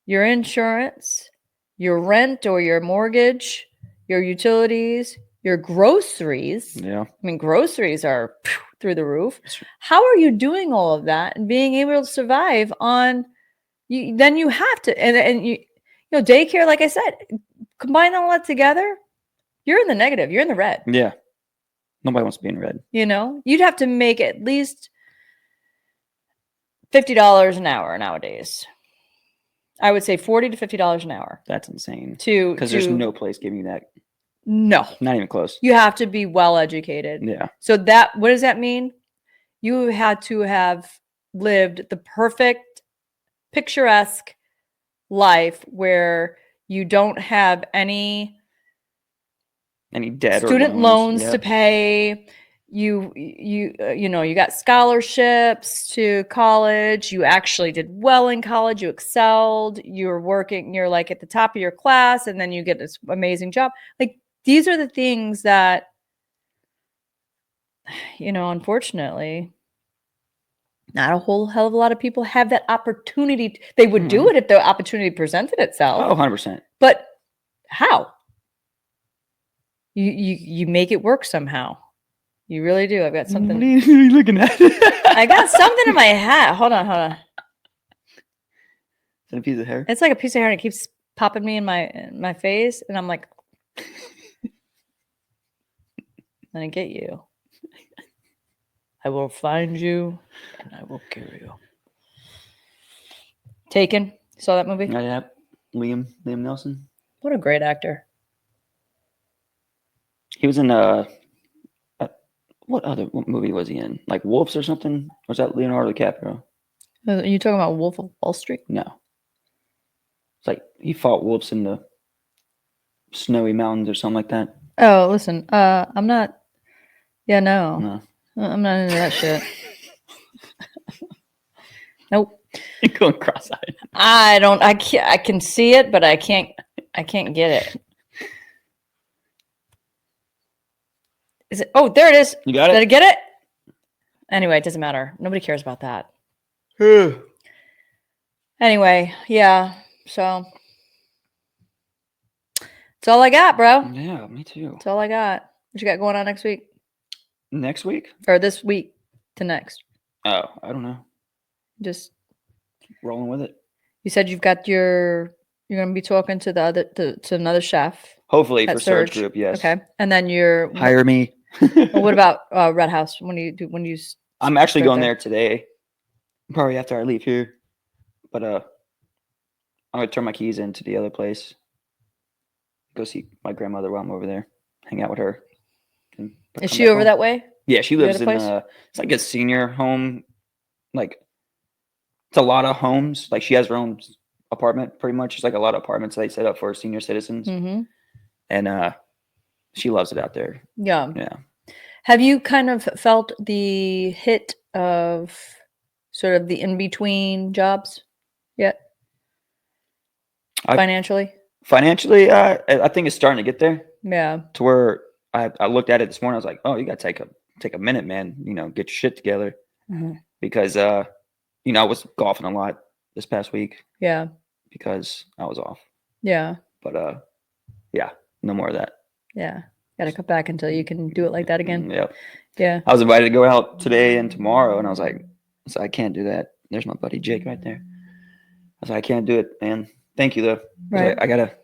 your insurance, your rent or your mortgage, your utilities, your groceries? Yeah. I mean, groceries are through the roof. How are you doing all of that and being able to survive on you? Then you have to, and you know, daycare, like I said, combine all that together, you're in the negative. You're in the red. Yeah. Nobody wants to be in red. You know, you'd have to make at least $50 an hour nowadays. I would say $40 to $50 an hour. That's insane. Because there's no place giving you that. No. Not even close. You have to be well educated. Yeah. So what does that mean? You had to have lived the perfect, picturesque life where you don't have any debt student or loans to pay. You got scholarships to college. You actually did well in college. You excelled. You're working. You're like at the top of your class, and then you get this amazing job. Like, these are the things that, unfortunately, not a whole hell of a lot of people have that opportunity. They would do it if the opportunity presented itself. Oh, 100%. But how? You make it work somehow. You really do. I've got something. What are you looking at? I got something in my hat. Hold on. Is that a piece of hair? It's like a piece of hair, and it keeps popping me in my face, and I'm like, "I get you. I will find you, and I will kill you." Taken. Saw that movie? Yeah. Liam Neeson. What a great He was in what movie was he in? Like Wolves or something? Or was that Leonardo DiCaprio? Are you talking about Wolf of Wall Street? No. It's like he fought wolves in the snowy mountains or something like that. Oh, listen. I'm not. Yeah, no. I'm not into that shit. Nope. You're going cross-eyed. I can see it, but I can't get it. Is it? Oh, there it is. You got it? Did I get it? Anyway, it doesn't matter. Nobody cares about that. Anyway, yeah. So that's all I got, bro. Yeah, me too. That's all I got. What you got going on next week? Next week? Or this week to next? Oh, I don't know. Just keep rolling with it. You said you're going to be talking to to another chef. Hopefully for Surge Group, yes. Okay, and then you're hire me. Well, what about Red House? When you? I'm actually going there today, probably after I leave here. But I'm gonna turn my keys into the other place. Go see my grandmother while I'm over there. Hang out with her. Is she over that way? Yeah, she lives in it's like a senior home. Like, it's a lot of homes. Like, she has her own apartment, pretty much. It's like a lot of apartments they set up for senior citizens. Mm-hmm. And she loves it out there. Yeah. Yeah. Have you kind of felt the hit of sort of the in-between jobs yet? Financially? Financially, I think it's starting to get there. Yeah. To where I looked at it this morning. I was like, oh, you got to take a minute, man. Get your shit together. Mm-hmm. Because, I was golfing a lot this past week. Yeah. Because I was off. Yeah. But, yeah, no more of that. Yeah. Got to cut back until you can do it like that again. Yep. Yeah. I was invited to go out today and tomorrow, and I was like, I can't do that. There's my buddy Jake right there. I was like, I can't do it, man. Thank you, though. Right. I got to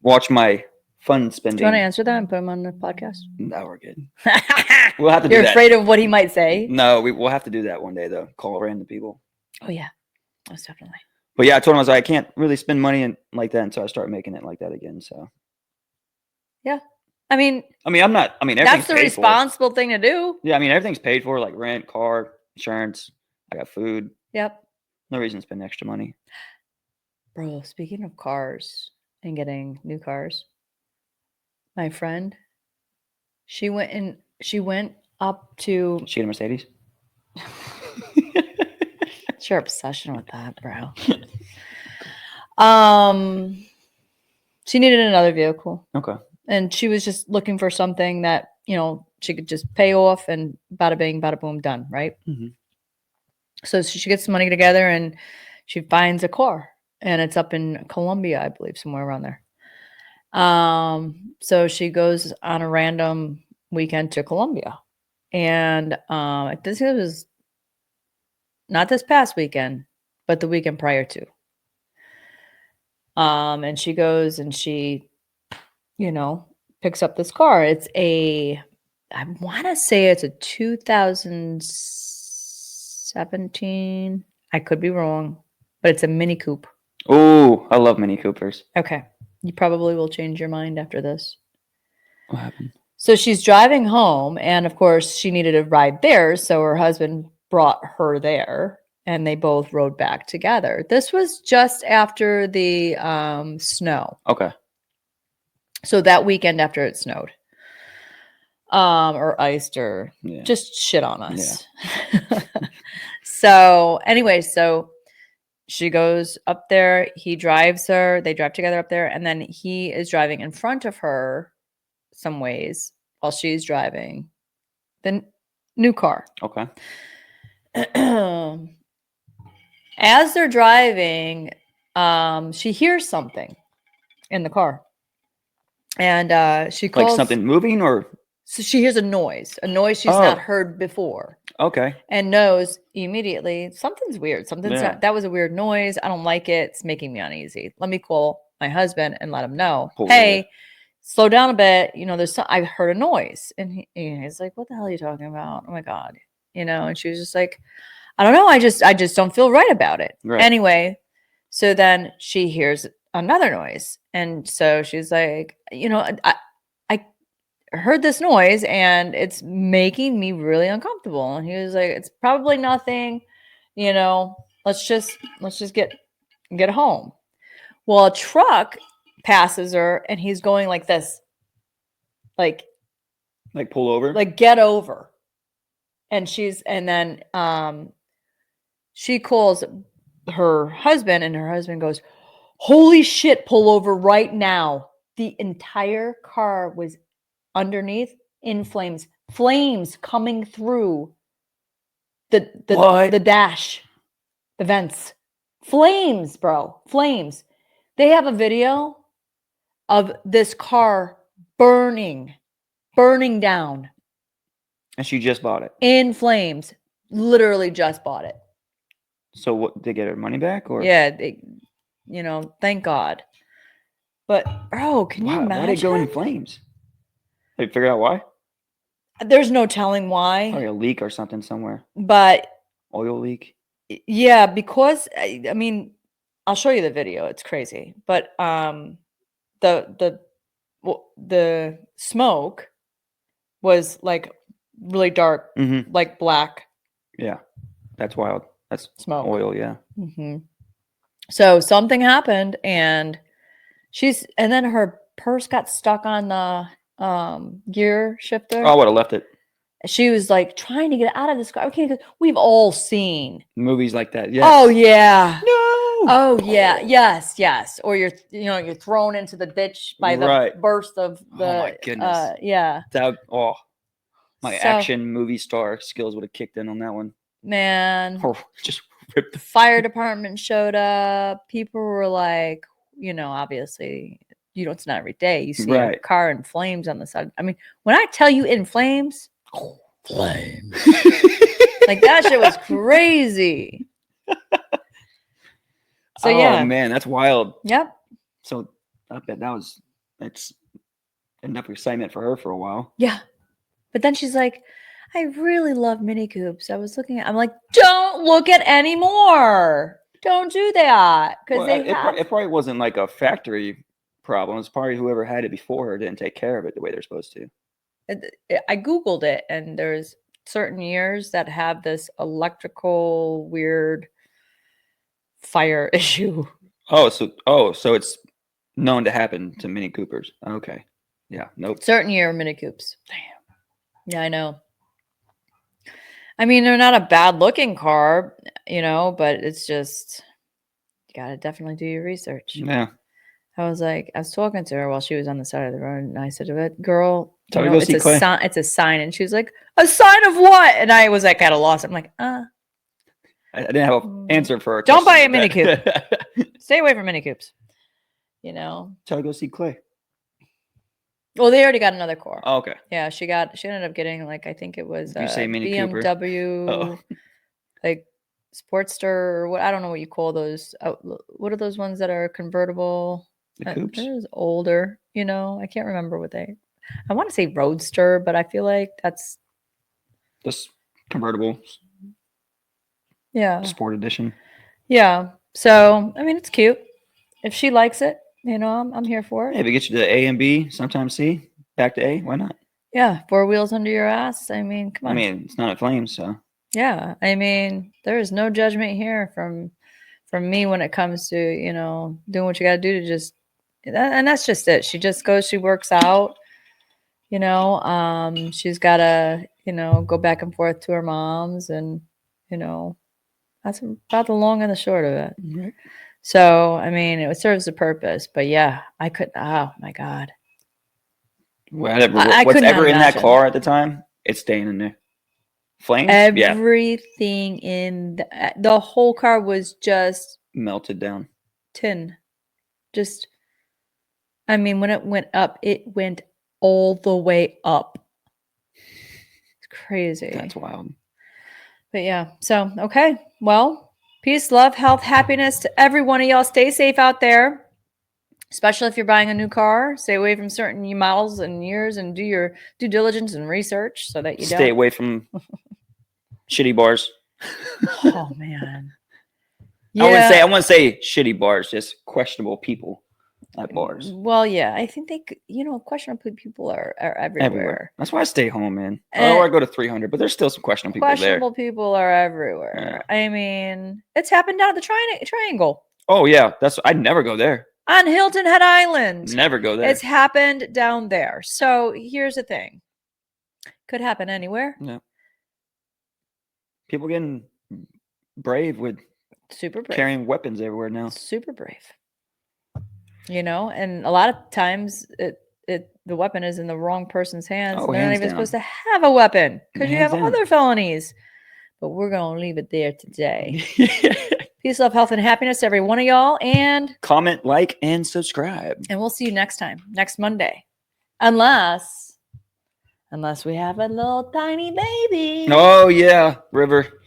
watch my fun spending. Do you want to answer that and put him on the podcast? No, we're good. We'll have to do You're that. afraid of what he might say? No, we'll have to do that one day, though. Call random people. Oh, yeah. Most definitely. But yeah, I told him, I was like, I can't really spend money like that until I start making it like that again. So. Yeah. I mean, that's the responsible thing to do. Yeah, everything's paid for, like rent, car, insurance. I got food. Yep. No reason to spend extra money. Bro, speaking of cars and getting new cars, my friend, she went up to. She had a Mercedes? It's your obsession with that, bro. She needed another vehicle. Okay. And she was just looking for something that, she could just pay off and bada bing, bada boom, done, right? Mm-hmm. So she gets the money together and she finds a car. And it's up in Colombia, I believe, somewhere around there. So she goes on a random weekend to Colombia. And I think it was not this past weekend, but the weekend prior to. And she goes and she, picks up this car. I want to say it's a 2017. I could be wrong, but it's a Mini Coupe. Oh, I love Mini Coopers. Okay. You probably will change your mind after this. What happened? So she's driving home, and of course, she needed a ride there. So her husband brought her there, and they both rode back together. This was just after the snow. Okay. So that weekend after it snowed. Or iced or just shit on us. Yeah. So anyway, so she goes up there, he drives her, they drive together up there, and then he is driving in front of her some ways while she's driving the new car. Okay. As they're driving, she hears something in the car. And she calls, like something moving, or so she hears a noise she's not heard before. Okay. And knows immediately something's weird. Something's not, that was a weird noise. I don't like it. It's making me uneasy. Let me call my husband and let him know. Hey, slow down a bit. You know, I heard a noise. And he's like, what the hell are you talking about? Oh my God. You know, and she was just like, I don't know. I just don't feel right about it. Right. Anyway, so then she hears another noise. And so she's like, you know, I heard this noise and it's making me really uncomfortable. And he was like, it's probably nothing, you know, let's just get home. Well, a truck passes her and he's going like this, like pull over, like get over. And then she calls her husband, and her husband goes, holy shit, pull over right now. The entire car was underneath in flames coming through the dash, the vents, flames, bro, flames. They have a video of this car burning down, and she just bought it in flames. Literally just bought it. So what, did they get her money back, or? Yeah, they, you know, thank God. But bro, can you imagine? Why did it go in flames? Have you figured out why? There's no telling why. Probably a leak or something somewhere. But oil leak. Yeah, because I mean, I'll show you the video. It's crazy. But the smoke was like really dark, like black. Yeah, that's wild. That's smoke. Oil, yeah. Mm-hmm. So something happened, and then her purse got stuck on the gear shifter. Oh, I would have left it. She was like trying to get out of this car. Okay, we've all seen movies like that. Yeah. Oh yeah. No. Oh yeah. Yes. Or you're thrown into the ditch by the burst of the. Oh my goodness. Yeah. My action movie star skills would have kicked in on that one. Man. Just ripped. The fire department showed up. People were like, obviously, it's not every day you see a car in flames on the side. I mean, when I tell you in flames. Flames. Like that shit was crazy. So oh man, that's wild. Yep. So I bet that's enough excitement for her for a while. Yeah. But then she's like, I really love Mini Coopes. I'm like, don't look at any more. Don't do that. Because it probably wasn't like a factory problem. It's probably whoever had it before her didn't take care of it the way they're supposed to. I Googled it, and there's certain years that have this electrical weird fire issue. So it's known to happen to Mini Coopers. Okay. Yeah. Nope. Certain year Mini Coopes. Damn. Yeah, I know. I mean, they're not a bad looking car, but it's just, you got to definitely do your research. Yeah. I was talking to her while she was on the side of the road, and I said, girl, it's a sign. And she was like, a sign of what? And I was like, at a loss. I'm like, I didn't have an answer for her. Don't buy a Mini Coupe. Stay away from Mini Coopes. Tell her to go see Clay. Well, they already got another car. Oh, okay. Yeah, she ended up getting I think it was you say Mini BMW, like Sportster, or what, I don't know what you call those. What are those ones that are convertible? The coupes? It was older, I can't remember I want to say Roadster, but I feel like that's just convertible. Yeah. Sport edition. Yeah. So, I mean, it's cute. If she likes it, you know, I'm here for it. Hey, if it gets you to A and B, sometimes C, back to A, why not? Yeah. 4 wheels under your ass. I mean, come on. I mean, it's not a flame, so. Yeah. I mean, there is no judgment here from me when it comes to, you know, doing what you got to do to just, and that's just it. She just goes, she works out, you know, she's got to, you know, go back and forth to her mom's, and, you know, that's about the long and the short of it. Right. So, I mean, it serves a purpose, but yeah, I couldn't, oh my God. Whatever, I what's could not ever in that imagine. car at the time, it's staying in there. Flames? Yeah. Everything in the whole car was just Melted down. tin. Just, I mean, when it went up, it went all the way up. It's crazy. That's wild. But yeah, so, okay. Well, peace, love, health, happiness to every one of y'all. Stay safe out there, especially if you're buying a new car. Stay away from certain models and years, and do your due diligence and research so that you Stay don't. away from shitty bars. Oh, man. Yeah. I wouldn't say shitty bars, just questionable people at bars. Well, yeah, I think they, you know, questionable people are everywhere. That's why I stay home, man. Or I go to 300, but there's still some questionable people there. Questionable people are everywhere. Yeah. I mean, it's happened down at the Triangle. Oh yeah, I'd never go there. On Hilton Head Island. Never go there. It's happened down there. So here's the thing. Could happen anywhere. Yeah. People getting brave with super brave. Carrying weapons everywhere now. Super brave. You know, and a lot of times the weapon is in the wrong person's hands. Oh, they're not even supposed to have a weapon because you have down. other felonies. But we're going to leave it there today. Peace, love, health, and happiness to every one of y'all. And comment, like, and subscribe. And we'll see you next time, next Monday. Unless we have a little tiny baby. Oh, yeah, River.